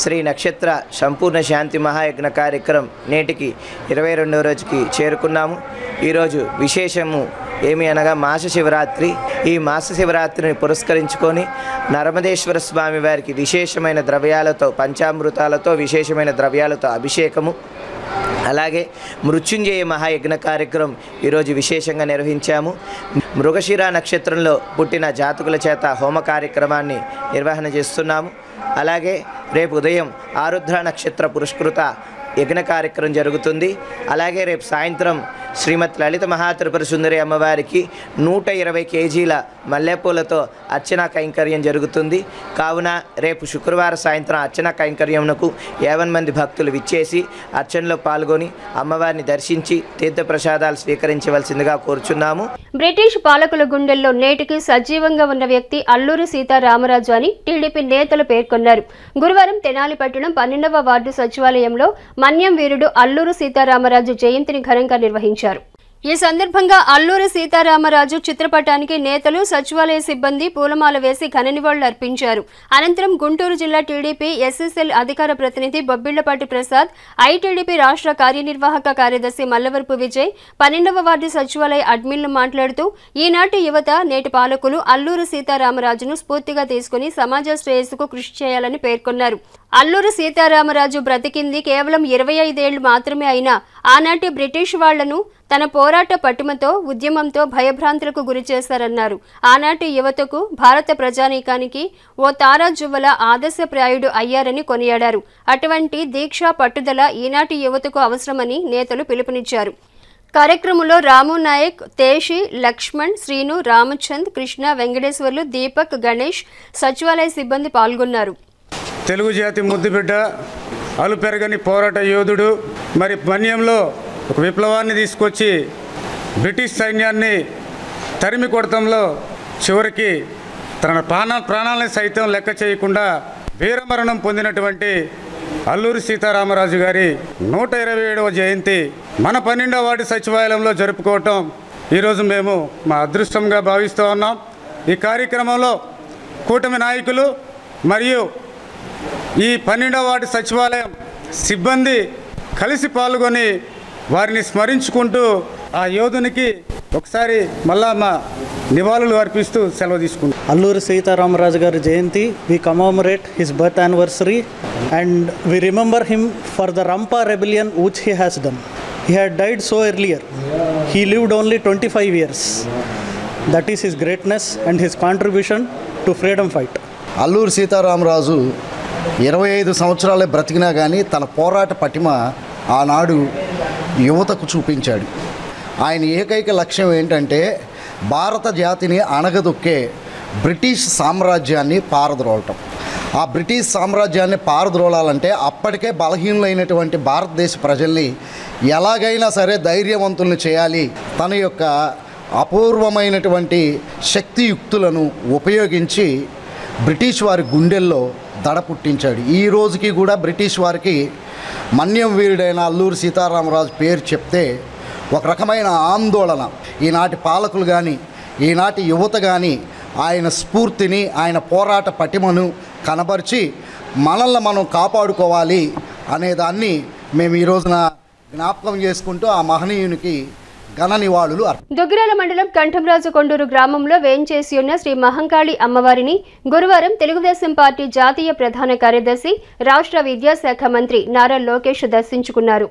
శ్రీ నక్షత్ర సంపూర్ణ శాంతి మహాయజ్ఞ కార్యక్రమం నేటికి 22వ రోజుకి చేరుకున్నాము. ఈరోజు విశేషము ఏమి అనగా మాస శివరాత్రి. ఈ మాస శివరాత్రిని పురస్కరించుకొని నర్మదేశ్వర స్వామి వారికి విశేషమైన ద్రవ్యాలతో, పంచామృతాలతో, విశేషమైన ద్రవ్యాలతో అభిషేకము, అలాగే మృత్యుంజయ మహాయజ్ఞ కార్యక్రమం ఈరోజు విశేషంగా నిర్వహించాము. మృగశిర నక్షత్రంలో పుట్టిన జాతకుల చేత హోమ కార్యక్రమాన్ని నిర్వహణ చేస్తున్నాము. అలాగే రేపు ఉదయం ఆరుద్ర నక్షత్ర పురస్కృత యజ్ఞ కార్యక్రమం జరుగుతుంది. అలాగే రేపు సాయంత్రం శ్రీమతి లలిత మహాత్రిపుర సుందరి అమ్మవారికి 120 కేజీల మల్లెపూలతో అర్చనా కైంకర్యం జరుగుతుంది. కావున రేపు శుక్రవారం సాయంత్రం అర్చనా కైంకర్యంకు 50 మంది భక్తులు విచ్చేసి అర్చనలో పాల్గొని అమ్మవారిని దర్శించి తీర్థప్రసాదాలు స్వీకరించవలసిందిగా కోరుచున్నాము. బ్రిటిష్ పాలకుల గుండెల్లో నేటికి సజీవంగా ఉన్న వ్యక్తి అల్లూరి సీతారామరాజు అని టీడీపీ నేతలు పేర్కొన్నారు. గురువారం తెనాలి పట్టణం 12వ వార్డు సచివాలయంలో మన్యం వీరుడు అల్లూరి సీతారామరాజు జయంతిని ఘనంగా నిర్వహించారు. ఈ సందర్భంగా అల్లూరి సీతారామరాజు చిత్రపటానికి నేతలు, సచివాలయ సిబ్బంది పూలమాల వేసి ఘన నివాళులు అర్పించారు. అనంతరం గుంటూరు జిల్లా టీడీపీ ఎస్ఎస్ఎల్ అధికార ప్రతినిధి బొబ్బిళ్లపాటి ప్రసాద్, ఐటీడీపీ రాష్ట్ర కార్యనిర్వాహక కార్యదర్శి మల్లవరపు విజయ్, 12వ వార్డు సచివాలయ అడ్మిన్లు మాట్లాడుతూ ఈనాటి యువత, నేటి పాలకులు అల్లూరి సీతారామరాజును స్ఫూర్తిగా తీసుకుని సమాజ శ్రేయస్సుకు కృషి చేయాలని పేర్కొన్నారు. అల్లూరి సీతారామరాజు బ్రతికింది కేవలం 25 ఏళ్లు మాత్రమే అయినా ఆనాటి బ్రిటిష్ వాళ్లను తన పోరాట పటిమతో, ఉద్యమంతో భయభ్రాంతులకు గురి చేశారన్నారు. ఆనాటి యువతకు, భారత ప్రజానీకానికి ఓ తారాజువ్వల ఆదర్శప్రాయుడు అయ్యారని కొనియాడారు. అటువంటి దీక్ష, పట్టుదల ఈనాటి యువతకు అవసరమని నేతలు పిలుపునిచ్చారు. కార్యక్రమంలో రాము నాయక్, తేషి, లక్ష్మణ్, శ్రీను, రామచంద్, కృష్ణ, వెంకటేశ్వర్లు, దీపక్, గణేష్, సచివాలయ సిబ్బంది పాల్గొన్నారు. తెలుగు జాతి ముద్దుబిడ్డ, అలుపెరగని పోరాట యోధుడు, మరి మన్యంలో ఒక విప్లవాన్ని తీసుకొచ్చి బ్రిటిష్ సైన్యాన్ని తరిమి కొడతంలో చివరికి తన ప్రాణాలను సైతం లెక్క చేయకుండా వీరమరణం పొందినటువంటి అల్లూరి సీతారామరాజు గారి 127వ జయంతి మన 12వ వార్డు సచివాలయంలో జరుపుకోవటం ఈరోజు మేము మా అదృష్టంగా భావిస్తూ ఉన్నాం. ఈ కార్యక్రమంలో కూటమి నాయకులు మరియు ఈ 12వ వార్డు సచివాలయం సిబ్బంది కలిసి పాల్గొని వారిని స్మరించుకుంటూ ఆ యోధునికి ఒకసారి మళ్ళా మా నివాళులు అర్పిస్తూ సెలవు తీసుకుంటాం. అల్లూరి సీతారామరాజు గారి జయంతి, we commemorate his birth anniversary and we remember him for the Rampa rebellion which he has done. He had died so earlier. He lived only 25 years. That is his greatness and his contribution to freedom fight. Alluri Sitaramaraju 25 సంవత్సరాలే బ్రతికినా కానీ తన పోరాట పటిమ ఆనాడు యువతకు చూపించాడు. ఆయన ఏకైక లక్ష్యం ఏంటంటే భారత జాతిని అణగదొక్కే బ్రిటిష్ సామ్రాజ్యాన్ని పారద్రోలటం. ఆ బ్రిటిష్ సామ్రాజ్యాన్ని పారద్రోలాలంటే అప్పటికే బలహీనులైనటువంటి భారతదేశ ప్రజల్ని ఎలాగైనా సరే ధైర్యవంతుల్ని చేయాలి. తన యొక్క అపూర్వమైనటువంటి శక్తియుక్తులను ఉపయోగించి బ్రిటిష్ వారి గుండెల్లో దడ పుట్టించాడు. ఈ రోజుకి కూడా బ్రిటిష్ వారికి మన్యం వీరుడైన అల్లూరి సీతారామరాజు పేరు చెప్తే ఒక రకమైన ఆందోళన. ఈనాటి పాలకులు కానీ, ఈనాటి యువత కానీ ఆయన స్ఫూర్తిని, ఆయన పోరాట పటిమను కనబరిచి మనల్ని మనం కాపాడుకోవాలి అనేదాన్ని మేము ఈ రోజున జ్ఞాపకం చేసుకుంటూ ఆ మహనీయునికి ఘన నివాళులు. దుగ్గిరాల మండలం కంఠంరాజు కొండూరు గ్రామంలో వేంచేసి ఉన్న శ్రీ మహంకాళి అమ్మవారిని గురువారం తెలుగుదేశం పార్టీ జాతీయ ప్రధాన కార్యదర్శి, రాష్ట్ర విద్యాశాఖ మంత్రి నారా లోకేష్ దర్శించుకున్నారు.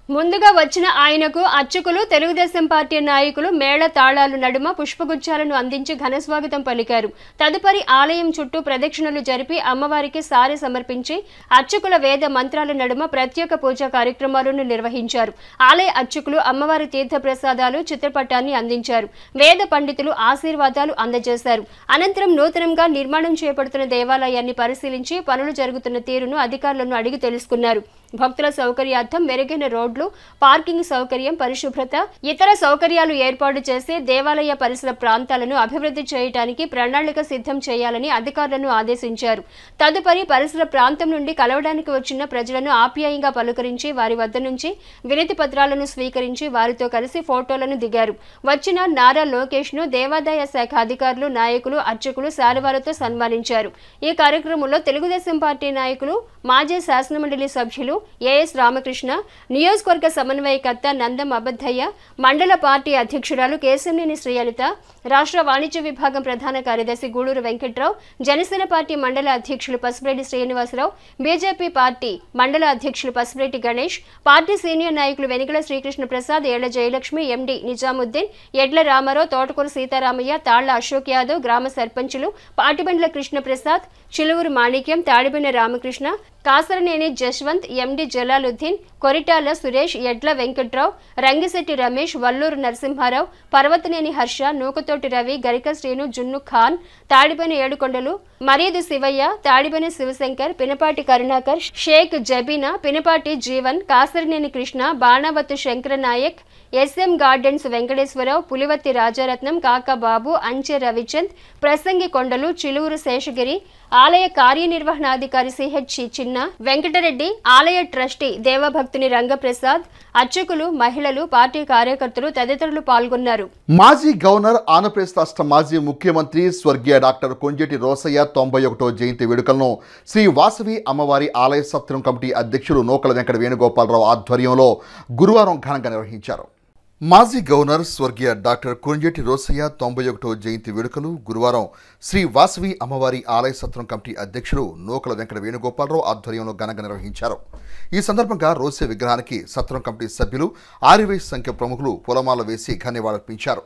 ముందుగా వచ్చిన ఆయనకు అర్చకులు, తెలుగుదేశం పార్టీ నాయకులు మేళ తాళాలు నడుమ పుష్పగుచ్చాలను అందించి ఘనస్వాగతం పలికారు. తదుపరి ఆలయం చుట్టూ ప్రదక్షిణలు జరిపి అమ్మవారికి సారె సమర్పించి అర్చకుల వేద మంత్రాల నడుమ ప్రత్యేక పూజా కార్యక్రమాలను నిర్వహించారు. ఆలయ అర్చకులు అమ్మవారి తీర్థ ప్రసాదాలు, చిత్రపటాన్ని అందించారు. వేద పండితులు ఆశీర్వాదాలు అందజేశారు. అనంతరం నూతనంగా నిర్మాణం చేపడుతున్న దేవాలయాన్ని పరిశీలించి పనులు జరుగుతున్న తీరును అధికారులను అడిగి తెలుసుకున్నారు. భక్తుల సౌకర్యార్థం మెరుగైన రోడ్లు, పార్కింగ్ సౌకర్యం, పరిశుభ్రత, ఇతర సౌకర్యాలు ఏర్పాటు చేసి దేవాలయ పరిసర ప్రాంతాలను అభివృద్ధి చేయడానికి ప్రణాళిక సిద్ధం చేయాలని అధికారులను ఆదేశించారు. తదుపరి పరిసర ప్రాంతం నుండి కలవడానికి వచ్చిన ప్రజలను ఆప్యాయంగా పలుకరించి వారి వద్ద నుంచి వినతి పత్రాలను స్వీకరించి వారితో కలిసి ఫోటోలను దిగారు. వచ్చిన నారా లోకేష్ ను దేవాదాయ శాఖ అధికారులు, నాయకులు, అర్చకులు శాలువాలతో సన్మానించారు. ఈ కార్యక్రమంలో తెలుగుదేశం పార్టీ నాయకులు, మాజీ శాసనమండలి సభ్యులు ఏఎస్ రామకృష్ణ, నియోజకవర్గ సమన్వయకర్త నందం అబద్దయ్య, మండల పార్టీ అధ్యక్షురాలు కేశంనేని శ్రీలలిత, రాష్ట్ర వాణిజ్య విభాగం ప్రధాన కార్యదర్శి గూడూరు వెంకట్రావు, జనసేన పార్టీ మండల అధ్యక్షులు పసుపురెడ్డి శ్రీనివాసరావు, బీజేపీ పార్టీ మండల అధ్యక్షులు పసుపురెడ్డి గణేష్, పార్టీ సీనియర్ నాయకులు వెనిగల శ్రీకృష్ణ ప్రసాద్, ఏళ్ల జయలక్ష్మి, ఎండి నిజాముద్దీన్, ఎడ్ల రామారావు, తోటకూరు సీతారామయ్య, తాళ్ల అశోక్ యాదవ్, గ్రామ సర్పంచులు పాటిబండ్ల కృష్ణప్రసాద్, చిలువురు మాణిక్యం, తాడిబెన్న రామకృష్ణ, కాసరనేని జశ్వంత్, ఎండి జలాలుద్దీన్, కొరిటాల సురేష్, ఎడ్ల వెంకట్రావు, రంగిశెట్టి రమేష్, వల్లూరు నరసింహారావు, పర్వతనేని హర్ష, నూకతోటి రవి, గరిక శ్రీను, జున్ను ఖాన్, తాడిబెని ఏడుకొండలు, మరీదు శివయ్య, తాడిబెని శివశంకర్, పినపాటి కరుణాకర్, షేక్ జబీనా, పినపాటి జీవన్, కాసరనేని కృష్ణ, బాణావత్తు శంకరనాయక్, ఎస్ఎం గార్డెన్స్ వెంకటేశ్వరరావు, పులివర్తి రాజారత్నం, కాకాబాబు, అంచె రవిచంద్, ప్రసంగి కొండలు, చిలువురు శేషగిరి, ఆలయ కార్యనిర్వహణాధికారి సిహెచ్ చిన్న వెంకటరెడ్డి, ఆలయ ట్రస్టీ దేవభక్తుని రంగప్రసాద్, అర్చకులు, మహిళలు, పార్టీ కార్యకర్తలు తదితరులు పాల్గొన్నారు. మాజీ గవర్నర్, ఆంధ్రప్రదేశ్ రాష్ట్ర మాజీ ముఖ్యమంత్రి స్వర్గీయ డాక్టర్ కొంజేటి రోసయ్య 91వ జయంతి వేడుకలను శ్రీ వాసవి అమ్మవారి ఆలయ సత్రం కమిటీ అధ్యక్షులు నూకల వెంకట వేణుగోపాలరావు ఆధ్వర్యంలో గురువారం ఘనంగా నిర్వహించారు. మాజీ గవర్నర్ స్వర్గీయ డాక్టర్ కొంజేటి రోసయ్య 91వ జయంతి వేడుకలు గురువారం శ్రీ వాసవి అమ్మవారి ఆలయ సత్రం కమిటీ అధ్యక్షులు నూకల వెంకట వేణుగోపాలరావు ఆధ్వర్యంలో ఘనంగా నిర్వహించారు. ఈ సందర్భంగా రోసే విగ్రహానికి సత్రం కమిటీ సభ్యులు 60,000 సంఖ్య ప్రముఖులు పూలమాల వేసి ఘన్యవాదార్పించారు.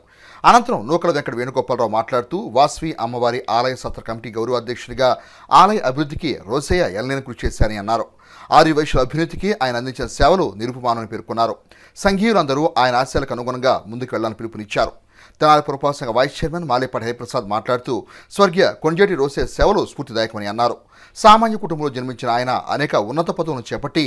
అనంతరం నూకల వెంకట వేణుగోపాలరావు మాట్లాడుతూ వాసవి అమ్మవారి ఆలయ సత్ర కమిటీ గౌరవ అధ్యక్షుడిగా ఆలయ అభివృద్ధికి రోసయ్య ఎల్లనేని కృషి చేశారని అన్నారు. ఆర్య వైశ్యుల అభ్యున్నతికి ఆయన అందించిన సేవలు నిరుపమానని పేర్కొన్నారు. సంఘీయులందరూ ఆయన ఆశయాలకు అనుగుణంగా ముందుకు వెళ్లాలని పిలుపునిచ్చారు. తెనాలి పురపాలక సంఘ వైస్ చైర్మన్ మాలేపాటి హరిప్రసాద్ మాట్లాడుతూ స్వర్గీయ కొంజేటి రోసే సేవలు స్ఫూర్తిదాయకమని అన్నారు. సామాన్య కుటుంబంలో జన్మించిన ఆయన అనేక ఉన్నత పదవులను చేపట్టి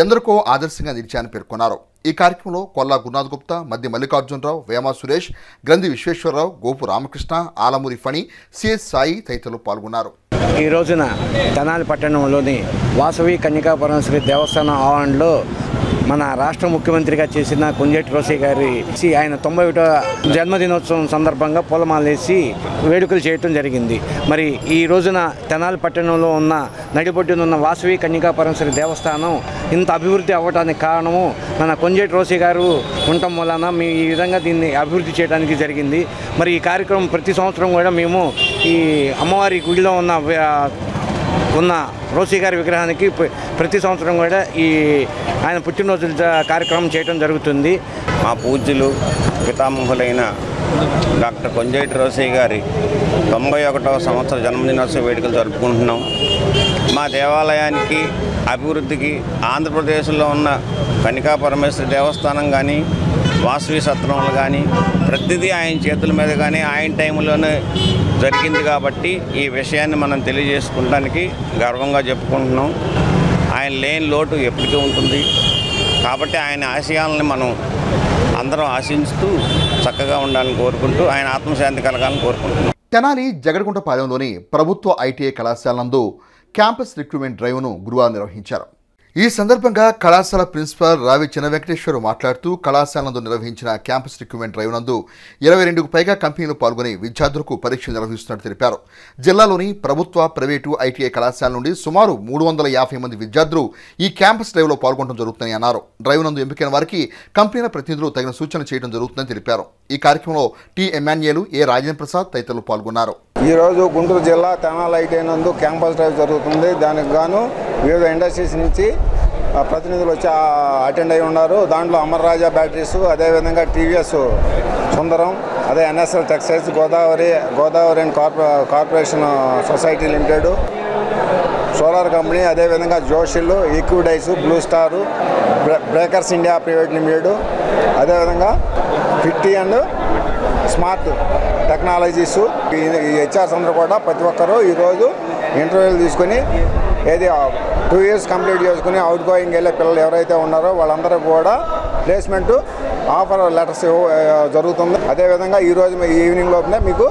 ఎందరికో ఆదర్శంగా నిలిచారని పేర్కొన్నారు. ఈ కార్యక్రమంలో కొల్లా గురునాథ్ గుప్తా, మద్ది మల్లికార్జునరావు, వేమ సురేష్, గ్రంథి విశ్వేశ్వరరావు, గోపు రామకృష్ణ, ఆలమూరి ఫణి, సిఎస్ సాయి తదితరులు పాల్గొన్నారు. ఈ రోజున తెనాలి పట్టణంలోని వాసవి కన్యకాపరమేశ్వరి దేవస్థానం ఆవరణలో మన రాష్ట్ర ముఖ్యమంత్రిగా చేసిన కొంజేటి రోసయ్య గారి ఆయన 91వ జన్మదినోత్సవం సందర్భంగా పూలమాలేసి వేడుకలు చేయటం జరిగింది. మరి ఈ రోజున తెనాలి పట్టణంలో ఉన్న నడిబొడ్డున ఉన్న వాసవి కన్యకాపరమేశ్వరి దేవస్థానం ఇంత అభివృద్ధి అవ్వడానికి కారణము మన కొంజేటి రోసయ్య గారు ఉండటం వలన మేము ఈ విధంగా దీన్ని అభివృద్ధి చేయడానికి జరిగింది. మరి ఈ కార్యక్రమం ప్రతి సంవత్సరం కూడా మేము ఈ అమ్మవారి గుడిలో ఉన్న రోసయ్య గారి విగ్రహానికి ప్రతి సంవత్సరం కూడా ఈ ఆయన పుట్టినరోజు కార్యక్రమం చేయడం జరుగుతుంది. మా పూజ్యులు పితామహులైన డాక్టర్ కొంజేటి రోసయ్య గారి 91వ సంవత్సర జన్మదినోత్సవ వేడుకలు జరుపుకుంటున్నాం. మా దేవాలయానికి అభివృద్ధికి ఆంధ్రప్రదేశ్లో ఉన్న కన్యకా పరమేశ్వరి దేవస్థానం కానీ, వాసవి సత్రంలు కానీ ప్రతిదీ ఆయన చేతుల మీద కానీ ఆయన టైంలోనే జరిగింది. కాబట్టి ఈ విషయాన్ని మనం తెలియజేసుకోవడానికి గర్వంగా చెప్పుకుంటున్నాం. ఆయన లేని లోటు ఎప్పటికీ ఉంటుంది. కాబట్టి ఆయన ఆశయాలని మనం అందరం ఆశించుతూ చక్కగా ఉండాలని కోరుకుంటూ ఆయన ఆత్మశాంతి కలగాలని కోరుకుంటున్నాం. తెనాలి జగడగుంటపాలెంలోని ప్రభుత్వ ఐటీఐ కళాశాల నందు క్యాంపస్ రిక్రూట్మెంట్ డ్రైవ్ను గురువారం నిర్వహించారు. ఈ సందర్భంగా కళాశాల ప్రిన్సిపాల్ రావి చిన్న వెంకటేశ్వర మాట్లాడుతూ కళాశాల నందు నిర్వహించిన క్యాంపస్ రిక్రూట్మెంట్ డ్రైవ్ నందు 22కు పైగా కంపెనీలు పాల్గొని విద్యార్థులకు పరీక్షలు నిర్వహిస్తున్నట్టు తెలిపారు. జిల్లాలోని ప్రభుత్వ, ప్రైవేటు ఐటీఐ కళాశాల నుండి సుమారు 350 మంది విద్యార్థులు ఈ క్యాంపస్ డ్రైవ్లో పాల్గొనడం జరుగుతుందని అన్నారు. డ్రైవ్ నందు ఎంపికైన వారికి కంపెనీల ప్రతినిధులు తగిన సూచనలు చేయడం జరుగుతుందని తెలిపారు. ఈ కార్యక్రమంలో టి ఎమాన్యుయల్, ఏ రాజేంద్ర ప్రసాద్ తదితరులు పాల్గొన్నారు. ఈరోజు గుంటూరు జిల్లా తెనాలి ఐటీఐ నందు క్యాంపస్ డ్రైవ్ జరుగుతుంది. దానికి గాను వివిధ ఇండస్ట్రీస్ నుంచి ప్రతినిధులు వచ్చి అటెండ్ అయి ఉన్నారు. దాంట్లో అమర్ రాజా బ్యాటరీస్, అదేవిధంగా టీవీఎస్ సుందరం, అదే NSL textiles, Godavari and corporation society limited, solar company, అదేవిధంగా జోషిల్, ఈక్విడైస్, blue star, breakers India private limited, అదేవిధంగా ఫిట్టి అండ్ స్మార్ట్ టెక్నాలజీస్. ఈ హెచ్ఆర్స్ అందరూ కూడా ప్రతి ఒక్కరూ ఈరోజు ఇంటర్వ్యూలు తీసుకొని 2 ఇయర్స్ కంప్లీట్ చేసుకుని అవుట్ గోయింగ్ వెళ్ళే పిల్లలు ఎవరైతే ఉన్నారో వాళ్ళందరూ కూడా ప్లేస్మెంట్ ఆఫర్ లెటర్స్ జరుగుతుంది. అదేవిధంగా ఈరోజు ఈవినింగ్ లోపలే మీకు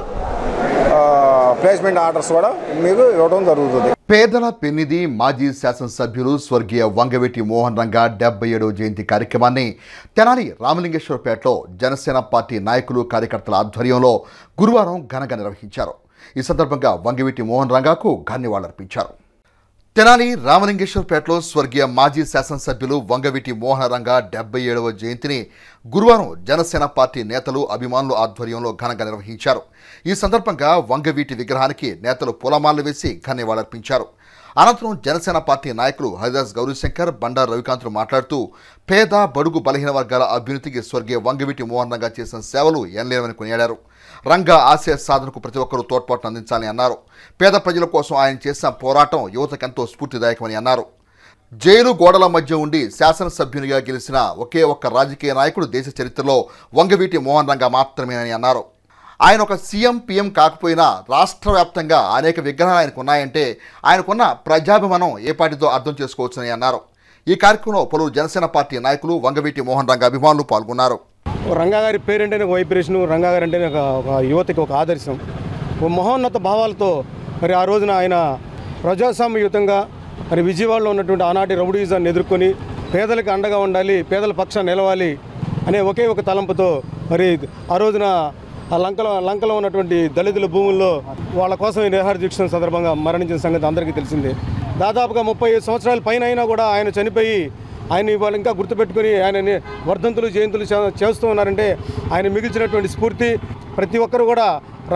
ప్లేస్మెంట్ ఆర్డర్స్ కూడా మీకు ఇవ్వడం జరుగుతుంది. పేదల పెన్నిధి మాజీ శాసనసభ్యులు స్వర్గీయ వంగవీటి మోహన్ రంగా 77వ జయంతి కార్యక్రమాన్ని తెనాలి రామలింగేశ్వరపేటలో జనసేన పార్టీ నాయకులు కార్యకర్తల ఆధ్వర్యంలో గురువారం ఘనంగా నిర్వహించారు. ఈ సందర్భంగా వంగవీటి మోహన్ రంగాకు ఘన్యవాళులర్పించారు. తెనాలి రామలింగేశ్వరపేటలో స్వర్గీయ మాజీ శాసనసభ్యులు వంగవీటి మోహన్ రంగా 77వ జయంతిని గురువారం జనసేన పార్టీ నేతలు అభిమానుల ఆధ్వర్యంలో ఘనంగా నిర్వహించారు. ఈ సందర్భంగా వంగవీటి విగ్రహానికి నేతలు పూలమాలలు వేసి ఘన్యవాళులర్పించారు. అనంతరం జనసేన పార్టీ నాయకులు హరిదాస్ గౌరీశంకర్, బండారు రవికాంత్లు మాట్లాడుతూ పేద బడుగు బలహీన వర్గాల అభ్యున్నతికి స్వర్గీయ వంగవీటి మోహన్ రంగా చేసిన సేవలు ఎనలేవని కొనియాడారు. రంగా ఆశయ సాధనకు ప్రతి ఒక్కరూ తోడ్పాటును అందించాలని అన్నారు. పేద ప్రజల కోసం ఆయన చేసిన పోరాటం యువతకెంతో స్ఫూర్తిదాయకమని అన్నారు. జైలు గోడల మధ్య ఉండి శాసనసభ్యునిగా గెలిచిన ఒకే ఒక్క రాజకీయ నాయకుడు దేశ చరిత్రలో వంగవీటి మోహన్ రంగా మాత్రమేనని అన్నారు. ఆయన ఒక సీఎం పీఎం కాకపోయినా రాష్ట్ర వ్యాప్తంగా అనేక విగ్రహాలు ఆయనకు ఉన్నాయంటే ఆయనకున్న ప్రజాభిమానం ఏ పార్టీతో అర్థం చేసుకోవచ్చని అన్నారు. ఈ కార్యక్రమంలో పలువురు జనసేన పార్టీ నాయకులు, వంగవీటి మోహన్ రంగా అభిమానులు పాల్గొన్నారు. రంగా గారి పేరంటేనే ఒక వైబ్రేషను, రంగా గారు అంటేనే ఒక యువతకి ఒక ఆదర్శం, ఒక మహోన్నత భావాలతో మరి ఆ రోజున ఆయన ప్రజాస్వామ్యయుతంగా మరి విజయవాడలో ఉన్నటువంటి ఆనాటి రౌడీజాన్ని ఎదుర్కొని పేదలకు అండగా ఉండాలి, పేదల పక్షాన్ని నిలవాలి అనే ఒకే ఒక తలంపుతో మరి ఆ రోజున ఆ లంకలో ఉన్నటువంటి దళితుల భూముల్లో వాళ్ళ కోసం ఈ నిరాహార దీక్ష సందర్భంగా మరణించిన సంగతి అందరికీ తెలిసిందే. దాదాపుగా 35 సంవత్సరాల పైన అయినా కూడా ఆయన చనిపోయి ఆయన వాళ్ళు ఇంకా గుర్తుపెట్టుకుని ఆయనని వర్ధంతులు జయంతులు చేస్తూ ఉన్నారంటే ఆయన మిగిల్చినటువంటి స్ఫూర్తి. ప్రతి ఒక్కరు కూడా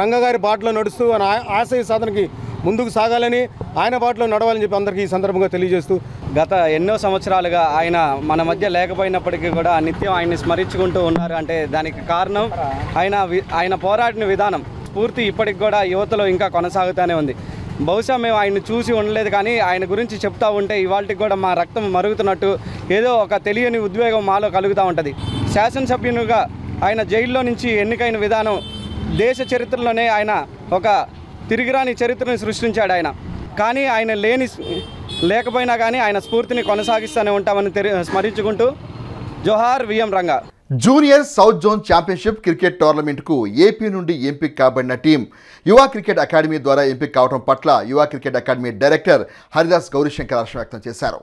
రంగగారి బాటలో నడుస్తూ ఆయన ఆశయ సాధనకి ముందుకు సాగాలని, ఆయన బాటలో నడవాలని చెప్పి అందరికీ ఈ సందర్భంగా తెలియజేస్తూ, గత ఎన్నో సంవత్సరాలుగా ఆయన మన మధ్య లేకపోయినప్పటికీ కూడా నిత్యం ఆయన్ని స్మరించుకుంటూ ఉన్నారు. అంటే దానికి కారణం ఆయన పోరాడిన విధానం, స్ఫూర్తి ఇప్పటికి కూడా యువతలో ఇంకా కొనసాగుతూనే ఉంది. బహుశా మేము ఆయన్ని చూసి ఉండలేదు, కానీ ఆయన గురించి చెప్తూ ఉంటే ఇవాళకి కూడా మా రక్తం మరుగుతున్నట్టు ఏదో ఒక తెలియని ఉద్వేగం మాలో కలుగుతూ ఉంటుంది. శాసనసభ్యునిగా ఆయన జైల్లో నుంచి ఎన్నికైన విధానం దేశ చరిత్రలోనే ఆయన ఒక తిరిగిరాని చరిత్రను సృష్టించాడు ఆయన. కానీ ఆయన లేకపోయినా కానీ ఆయన స్ఫూర్తిని కొనసాగిస్తూనే ఉంటామని స్మరించుకుంటూ జోహార్ VM Ranga. Junior south zone championship cricket టోర్నమెంట్కు ఏపీ నుండి ఎంపిక కాబడిన టీం యువ క్రికెట్ అకాడమీ ద్వారా ఎంపిక కావడం పట్ల Yuva cricket academy director Haridas Gaurishankar హర్షం వ్యక్తం చేశారు.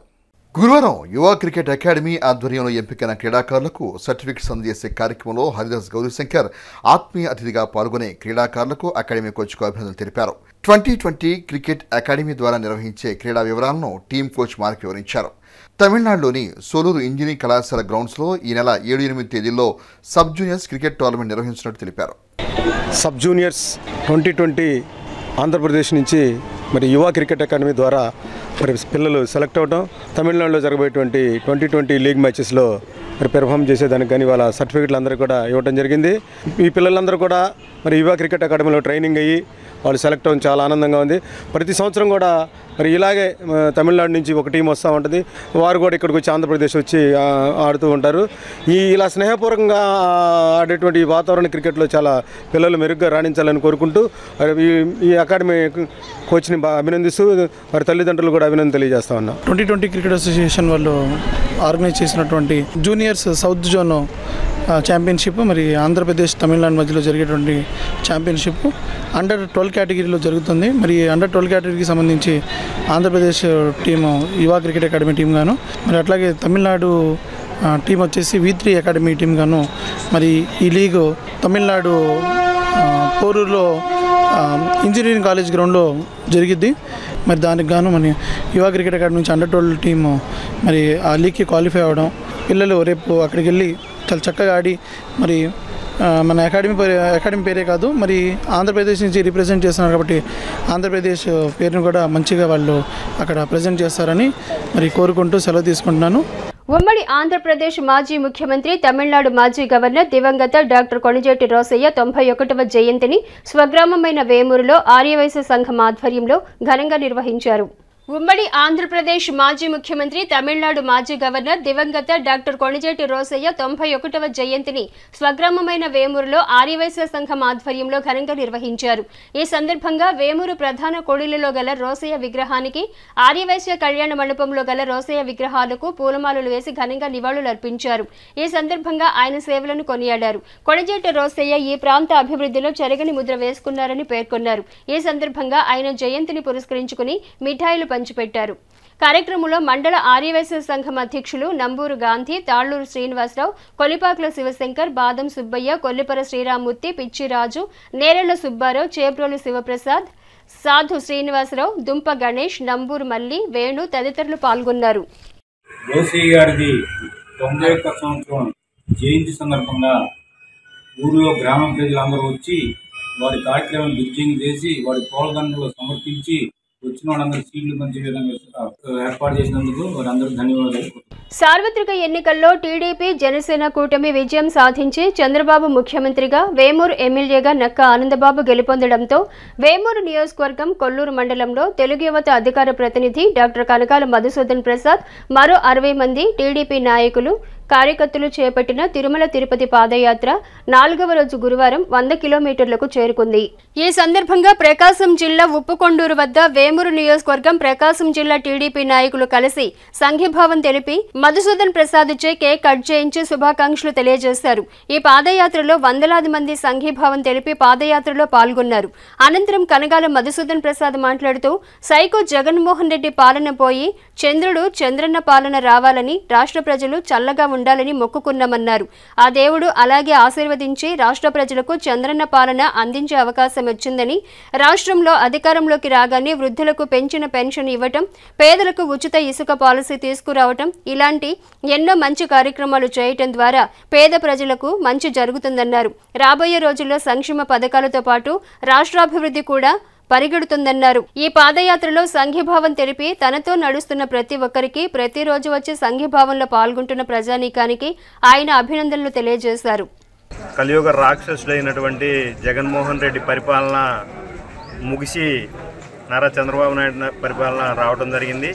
గురువారం యువ క్రికెట్ అకాడమీ ఆధ్వర్యంలో ఎంపికైన క్రీడాకారులకు సర్టిఫికెట్స్ అందజేసే కార్యక్రమంలో హరిదాస్ గౌరీశంకర్ ఆత్మీయ అతిథిగా పాల్గొనే క్రీడాకారులకు అకాడమీ కోచ్కు అభినందనలు తెలిపారు. 2020 క్రికెట్ అకాడమీ ద్వారా నిర్వహించే క్రీడా వివరాలను టీం కోచ్ మార్క్ వివరించారు. తమిళనాడులోని సోలూరు ఇంజనీరింగ్ కళాశాల గ్రౌండ్స్లో ఈ నెల 7-8 తేదీల్లో సబ్ జూనియర్స్ క్రికెట్ టోర్నమెంట్ నిర్వహించినట్టు తెలిపారు. సబ్ జూనియర్స్ 2020 ఆంధ్రప్రదేశ్ నుంచి మరి యువ క్రికెట్ అకాడమీ ద్వారా మరి పిల్లలు సెలెక్ట్ అవడం, తమిళనాడులో జరగబోయేటువంటి 2020 లీగ్ మ్యాచెస్లో మరి పెర్ఫామ్ చేసేదానికి కానీ వాళ్ళ సర్టిఫికెట్లు అందరూ కూడా ఇవ్వడం జరిగింది. ఈ పిల్లలందరూ కూడా మరి యువ క్రికెట్ అకాడమీలో ట్రైనింగ్ అయ్యి వాళ్ళు సెలెక్ట్ అవ్వడం చాలా ఆనందంగా ఉంది. ప్రతి సంవత్సరం కూడా మరి ఇలాగే తమిళనాడు నుంచి ఒక టీం వస్తూ ఉంటుంది, వారు కూడా ఇక్కడికి వచ్చి ఆంధ్రప్రదేశ్ వచ్చి ఆడుతూ ఉంటారు. ఇలా స్నేహపూర్వకంగా ఆడేటువంటి వాతావరణ క్రికెట్లో చాలా పిల్లలు మెరుగ్గా రాణించాలని కోరుకుంటూ ఈ అకాడమీ కోచ్ని అభినందిస్తూ వారి తల్లిదండ్రులు కూడా అభినందన తెలియజేస్తా ఉన్నాం. 2020 క్రికెట్ అసోసియేషన్ వాళ్ళు ఆర్గనైజ్ చేసినటువంటి జూనియర్స్ సౌత్ జోన్ ఛాంపియన్షిప్ మరి ఆంధ్రప్రదేశ్ తమిళనాడు మధ్యలో జరిగేటువంటి ఛాంపియన్షిప్ అండర్ 12 కేటగిరీలో జరుగుతుంది. మరి అండర్ 12 కేటగిరీకి సంబంధించి ఆంధ్రప్రదేశ్ టీము యువ క్రికెట్ అకాడమీ టీం గాను, మరి అట్లాగే తమిళనాడు టీం వచ్చేసి V3 అకాడమీ టీం గాను మరి ఈ లీగు తమిళనాడు పోరూరులో ఇంజనీరింగ్ కాలేజ్ గ్రౌండ్లో జరిగిద్ది. మరి దానికి గాను మన యువ క్రికెట్ అకాడమీ నుంచి అండర్ 12 టీము మరి ఆ లీగ్కి క్వాలిఫై అవ్వడం, పిల్లలు రేపు అక్కడికి వెళ్ళి చాలా చక్కగా ఆడి మరి మన అకాడమీ పేరే కాదు మరి ఆంధ్రప్రదేశ్ నుంచి రిప్రజెంట్ చేస్తున్నారు కాబట్టి ఆంధ్రప్రదేశ్ పేరును కూడా మంచిగా వాళ్ళు అక్కడ ప్రజెంట్ చేస్తారని మరి కోరుకుంటూ సెలవు తీసుకుంటున్నాను. ఉమ్మడి ఆంధ్రప్రదేశ్ మాజీ ముఖ్యమంత్రి, తమిళనాడు మాజీ గవర్నర్ దివంగత డాక్టర్ కొణిజేటి రోసయ్య 91వ జయంతిని స్వగ్రామమైన వేమూరులో ఆర్యవైశ్య సంఘం ఆధ్వర్యంలో ఘనంగా నిర్వహించారు. ఉమ్మడి ఆంధ్రప్రదేశ్ మాజీ ముఖ్యమంత్రి తమిళనాడు మాజీ గవర్నర్ దివంగత డాక్టర్ కొణిజేటి రోసయ్య 91వ జయంతిని స్వగ్రామమైన వేమూరులో ఆర్యవైశ్య సంఘం ఆధ్వర్యంలో ఘనంగా నిర్వహించారు. ఈ సందర్భంగా వేమూరు ప్రధాన కోడిలలో గల రోసయ్య విగ్రహానికి, ఆర్యవైశ్య కళ్యాణ మండపంలో గల రోసయ్య విగ్రహాలకు పూలమాలలు వేసి ఘనంగా నివాళులర్పించారు. ఈ సందర్భంగా ఆయన సేవలను కొనియాడారు. కొణిజేటి రోసయ్య ఈ ప్రాంత అభివృద్ధిలో చెరగని ముద్ర వేసుకున్నారని పేర్కొన్నారు. ఈ సందర్భంగా ఆయన జయంతిని పురస్కరించుకుని మిఠాయిలు పంచిపెట్టారు. కార్యక్రమంలో మండల ఆర్యవైశ్య సంఘం అధ్యక్షులు నంబూరు గాంధీ, తాళ్లూరు శ్రీనివాసరావు, కొలిపాకుల శివశంకర్, బాదం సుబ్బయ్య, కొల్లిపర శ్రీరామూర్తి, పిచ్చిరాజు, నేరెళ్ల సుబ్బారావు, చేబ్రోలు శివప్రసాద్, సాధు శ్రీనివాసరావు, దుంప గణేష్, నంబూరు మల్లి, వేణు తదితరులు పాల్గొన్నారు. రోసయ్య గారిది 91వ సంవత్సరం జయంతి సందర్భంగా ఊరిలో గ్రామ ప్రజలందరూ వచ్చి వారి కార్యక్రమం దిగ్విజయం చేసి వారి పూలదండలు సమర్పించి వచ్చిన వాళ్ళందరూ సీట్లు మంచి విధంగా ఏర్పాటు చేసినందుకు వారందరూ ధన్యవాదాలు. సార్వత్రిక ఎన్నికల్లో టీడీపీ జనసేన కూటమి విజయం సాధించి చంద్రబాబు ముఖ్యమంత్రిగా, వేమూరు ఎమ్మెల్యేగా నక్క ఆనందబాబు గెలుపొందడంతో వేమూరు నియోజకవర్గం కొల్లూరు మండలంలో తెలుగు యువత అధికార ప్రతినిధి డాక్టర్ కనకాల మధుసూదన్ ప్రసాద్, మరో 60 మంది టీడీపీ నాయకులు, కార్యకర్తలు చేపట్టిన తిరుమల తిరుపతి పాదయాత్ర 4వ రోజు గురువారం 100 కిలోమీటర్లకు చేరుకుంది. ఈ సందర్భంగా ప్రకాశం జిల్లా ఉప్పుకొండూరు వద్ద వేమూరు నియోజకవర్గం ప్రకాశం జిల్లా టీడీపీ నాయకులు కలిసి సంఘీభావం తెలిపి మధుసూదన్ ప్రసాద్చే కేక్ కట్ చేయించి శుభాకాంక్షలు తెలియజేశారు. ఈ పాదయాత్రలో వందలాది మంది సంఘీభావం తెలిపి పాదయాత్రలో పాల్గొన్నారు. అనంతరం కనగాల మధుసూదన్ ప్రసాద్ మాట్లాడుతూ సైకో జగన్మోహన్ రెడ్డి పాలన పోయి చంద్రుడు చంద్రన్న పాలన రావాలని, రాష్ట్ర ప్రజలు చల్లగా ఉండాలని మొక్కుకున్నామన్నారు. ఆ దేవుడు అలాగే ఆశీర్వదించి రాష్ట్ర ప్రజలకు చంద్రన్న పాలన అందించే అవకాశం వచ్చిందని, రాష్ట్రంలో అధికారంలోకి రాగానే వృద్ధులకు పెంచిన పెన్షన్ ఇవ్వటం, పేదలకు ఉచిత ఇసుక పాలసీ తీసుకురావటం, ఇలాంటి ఎన్నో మంచి కార్యక్రమాలు చేయటం ద్వారా పేద ప్రజలకు మంచి జరుగుతుందన్నారు. రాబోయే రోజుల్లో సంక్షేమ పథకాలతో పాటు రాష్ట్రాభివృద్ధి కూడా పరిగెడుతుందన్నారు. ఈ పాదయాత్రలో సంఘీభావం తెలిపి తనతో నడుస్తున్న ప్రతి ఒక్కరికి, ప్రతిరోజు వచ్చి సంఘీభావంలో పాల్గొంటున్న ప్రజానీకానికి ఆయన అభినందనలు తెలియజేశారు. కలియుగ రాక్షసుడైనటువంటి జగన్మోహన్ రెడ్డి పరిపాలన ముగిసి నారా చంద్రబాబు నాయుడు పరిపాలన రావడం జరిగింది.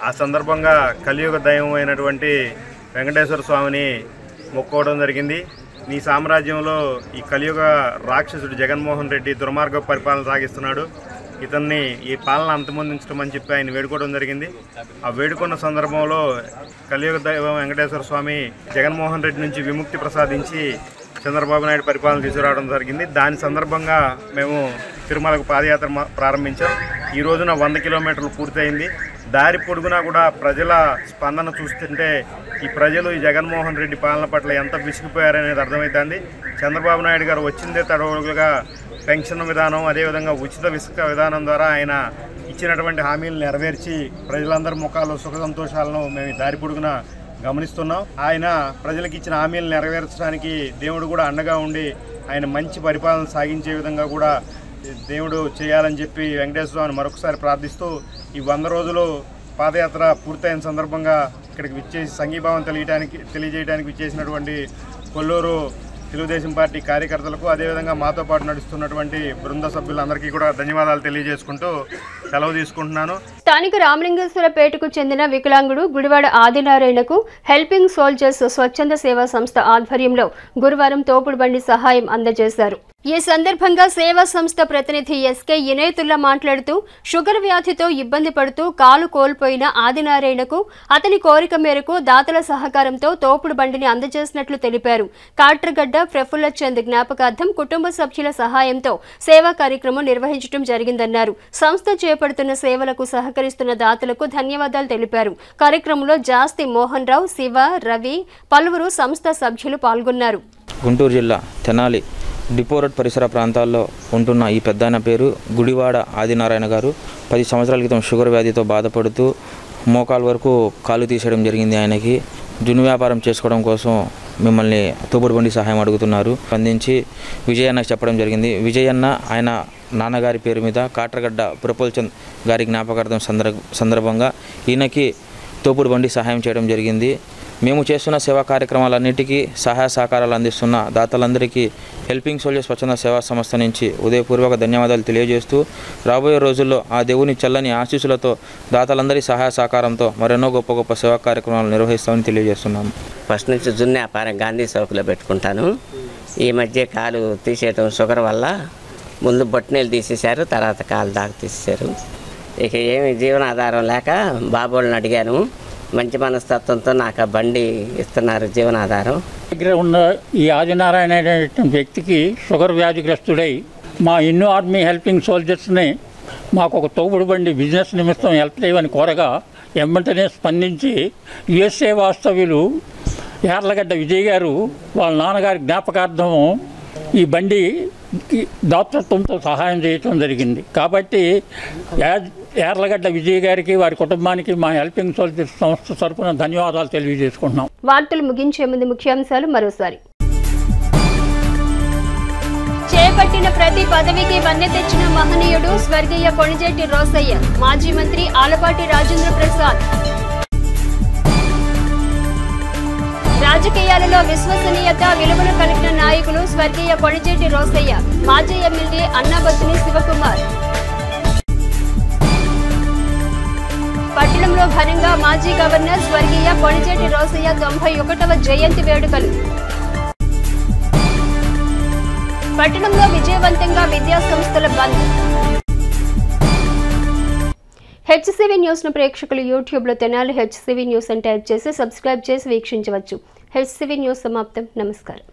ఆ సందర్భంగా కలియుగ దైవం అయినటువంటి వెంకటేశ్వర స్వామిని మొక్కోవడం జరిగింది. నీ సామ్రాజ్యంలో ఈ కలియుగ రాక్షసుడు జగన్మోహన్ రెడ్డి దుర్మార్గ పరిపాలన సాగిస్తున్నాడు, ఇతన్ని ఈ పాలన అంతమొందించడం చెప్పి ఆయన వేడుకోవడం జరిగింది. ఆ వేడుకున్న సందర్భంలో కలియుగ దైవం వెంకటేశ్వర స్వామి జగన్మోహన్ రెడ్డి నుంచి విముక్తి ప్రసాదించి చంద్రబాబు నాయుడు పరిపాలన తీసుకురావడం జరిగింది. దాని సందర్భంగా మేము తిరుమలకు పాదయాత్ర ప్రారంభించాం. ఈ రోజున 100 కిలోమీటర్లు పూర్తయింది. దారి పొడుగునా కూడా ప్రజల స్పందన చూస్తుంటే ఈ ప్రజలు ఈ జగన్మోహన్ రెడ్డి పాలన పట్ల ఎంత విసిగిపోయారనేది అర్థమవుతుంది. చంద్రబాబు నాయుడు గారు వచ్చిందే తడవులుగా పెన్షన్ విధానం, అదేవిధంగా ఉచిత ఇసుక విధానం ద్వారా ఆయన ఇచ్చినటువంటి హామీలు నెరవేర్చి ప్రజలందరి ముఖాల్లో సుఖ సంతోషాలను మేము దారి పొడుగునా గమనిస్తున్నాం. ఆయన ప్రజలకు ఇచ్చిన హామీలు నెరవేర్చడానికి దేవుడు కూడా అండగా ఉండి ఆయన మంచి పరిపాలన సాగించే విధంగా కూడా దేవుడు చేయాలని చెప్పి వెంకటేశ్వర స్వామిని మరొకసారి ప్రార్థిస్తూ ఈ 100 రోజులు పాదయాత్ర పూర్తయిన సందర్భంగా ఇక్కడికి విచ్చేసి సంఘీభావం తెలియజేయడానికి విచ్చేసినటువంటి కొల్లూరు తెలుగుదేశం పార్టీ కార్యకర్తలకు, అదేవిధంగా మాతో పాటు నడుస్తున్నటువంటి బృంద సభ్యులందరికీ కూడా ధన్యవాదాలు తెలియజేసుకుంటూ సెలవు తీసుకుంటున్నాను. స్థానిక రామలింగేశ్వరపేటకు చెందిన వికలాంగుడు గుడివాడ ఆదినారాయణకు హెల్పింగ్ సోల్జర్స్ స్వచ్ఛంద సేవా సంస్థ ఆధ్వర్యంలో గురువారం తోపుడు బండి సహాయం అందజేశారు. ఈ సందర్భంగా సేవా సంస్థ ప్రతినిధి ఎస్కే ఇనేతుల్లా మాట్లాడుతూ షుగర్ వ్యాధితో ఇబ్బంది పడుతూ కాలు కోల్పోయిన ఆదినారాయణకు అతని కోరిక మేరకు దాతల సహకారంతో తోపుడు బండిని అందజేసినట్లు తెలిపారు. కాట్రగడ్డ ప్రఫుల్ల చంద్ జ్ఞాపకార్థం కుటుంబ సభ్యుల సహాయంతో సేవా కార్యక్రమం నిర్వహించడం జరిగిందన్నారు. సంస్థ చేపడుతున్న సేవలకు సహకరిస్తున్న దాతలకు ధన్యవాదాలు తెలిపారు. కార్యక్రమంలో జాస్తి మోహన్ రావు, శివ, రవి, పలువురు సంస్థ సభ్యులు పాల్గొన్నారు. గుంటూరు జిల్లా తెనాలి డిపో రోడ్ పరిసర ప్రాంతాల్లో ఉంటున్న ఈ పెద్దాయన పేరు గుడివాడ ఆదినారాయణ గారు. 10 సంవత్సరాల క్రితం షుగర్ వ్యాధితో బాధపడుతూ మోకాల వరకు కాలు తీసేయడం జరిగింది. ఆయనకి జున్ను వ్యాపారం చేసుకోవడం కోసం మిమ్మల్ని తోపుడు బండి సహాయం అడుగుతున్నారు. స్పందించి విజయన్నకి చెప్పడం జరిగింది. విజయన్న ఆయన నాన్నగారి పేరు మీద కాట్రగడ్డ పురపోల్చంద్ గారి జ్ఞాపకార్థం సందర్భంగా ఈయనకి తోపుడు బండి సహాయం చేయడం జరిగింది. మేము చేస్తున్న సేవా కార్యక్రమాలన్నిటికీ సహాయ సహకారాలు అందిస్తున్న దాతలందరికీ హెల్పింగ్ సోల్జర్స్ స్వచ్ఛంద సేవా సంస్థ నుంచి ఉదయపూర్వక ధన్యవాదాలు తెలియజేస్తూ రాబోయే రోజుల్లో ఆ దేవుని చల్లని ఆశీస్సులతో దాతలందరి సహాయ సహకారంతో మరెన్నో గొప్ప గొప్ప సేవా కార్యక్రమాలు నిర్వహిస్తామని తెలియజేస్తున్నాము. ఫస్ట్ నుంచి జున్ను వ్యాపారం గాంధీ చౌక్లో పెట్టుకుంటాను. ఈ మధ్య కాలు తీసేయటం షుగర్ వల్ల ముందు బొట్టనీళ్ళు తీసేశారు, తర్వాత కాలు దాకా తీసేశారు. ఇక ఏమి జీవనాధారం లేక బాబోళ్ళని అడిగాను. మంచి మనస్తత్వంతో నాకు ఆ బండి ఇస్తున్నారు జీవనాధారం. దగ్గర ఉన్న ఈ ఆదినారాయణ అనే వ్యక్తికి షుగర్ వ్యాధిగ్రస్తుడై మా ఇన్నో ఆర్మీ హెల్పింగ్ సోల్జర్స్ని మాకు ఒక తోపుడు బండి బిజినెస్ నిమిత్తం హెల్ప్ చేయమని కోరగా వెంటనే స్పందించి యుఎస్ఏ వాస్తవ్యులు యార్లగడ్డ విజయ్ గారు వాళ్ళ నాన్నగారి జ్ఞాపకార్థం ఈ బండి దాతృత్వంతో సహాయం చేయటం జరిగింది. కాబట్టి యార్లగడ్డ విజయ్ గారికి వారి కుటుంబానికి మా హెల్పింగ్ సోల్జర్స్ సంస్థ తరఫున ధన్యవాదాలు తెలియజేసుకుంటున్నాం. వార్తలు ముగించే ముందు ముఖ్యాంశాలు మరోసారి. చేపట్టిన ప్రతి పదవికి వన్నె తెచ్చిన మహనీయుడు స్వర్గీయ కొణిజేటి రోసయ్య. మాజీ మంత్రి ఆలపాటి రాజేంద్ర ప్రసాద్. రాజకీయాలలో విశ్వసనీయత విలువలు కలిగిన నాయకులు స్వర్గీయ కొణిజేటి రోసయ్య. మాజీ ఎమ్మెల్యే అన్నాబత్తుని శివకుమార్. పట్టణంలో ఘనంగా మాజీ గవర్నర్ స్వర్గీయ కొణిజేటి రోసయ్య 91వ జయంతి వేడుకలు. పట్టణంలో విజయవంతంగా విద్యా సంస్థల బంద్. హెచ్సివి న్యూస్ ను ప్రేక్షకులు యూట్యూబ్ లో తెనాలి హెచ్సివి న్యూస్ అని టైప్ చేసి సబ్స్క్రైబ్ చేసి వీక్షించవచ్చు. హెచ్సివి న్యూస్ సమాప్తం. నమస్కారం.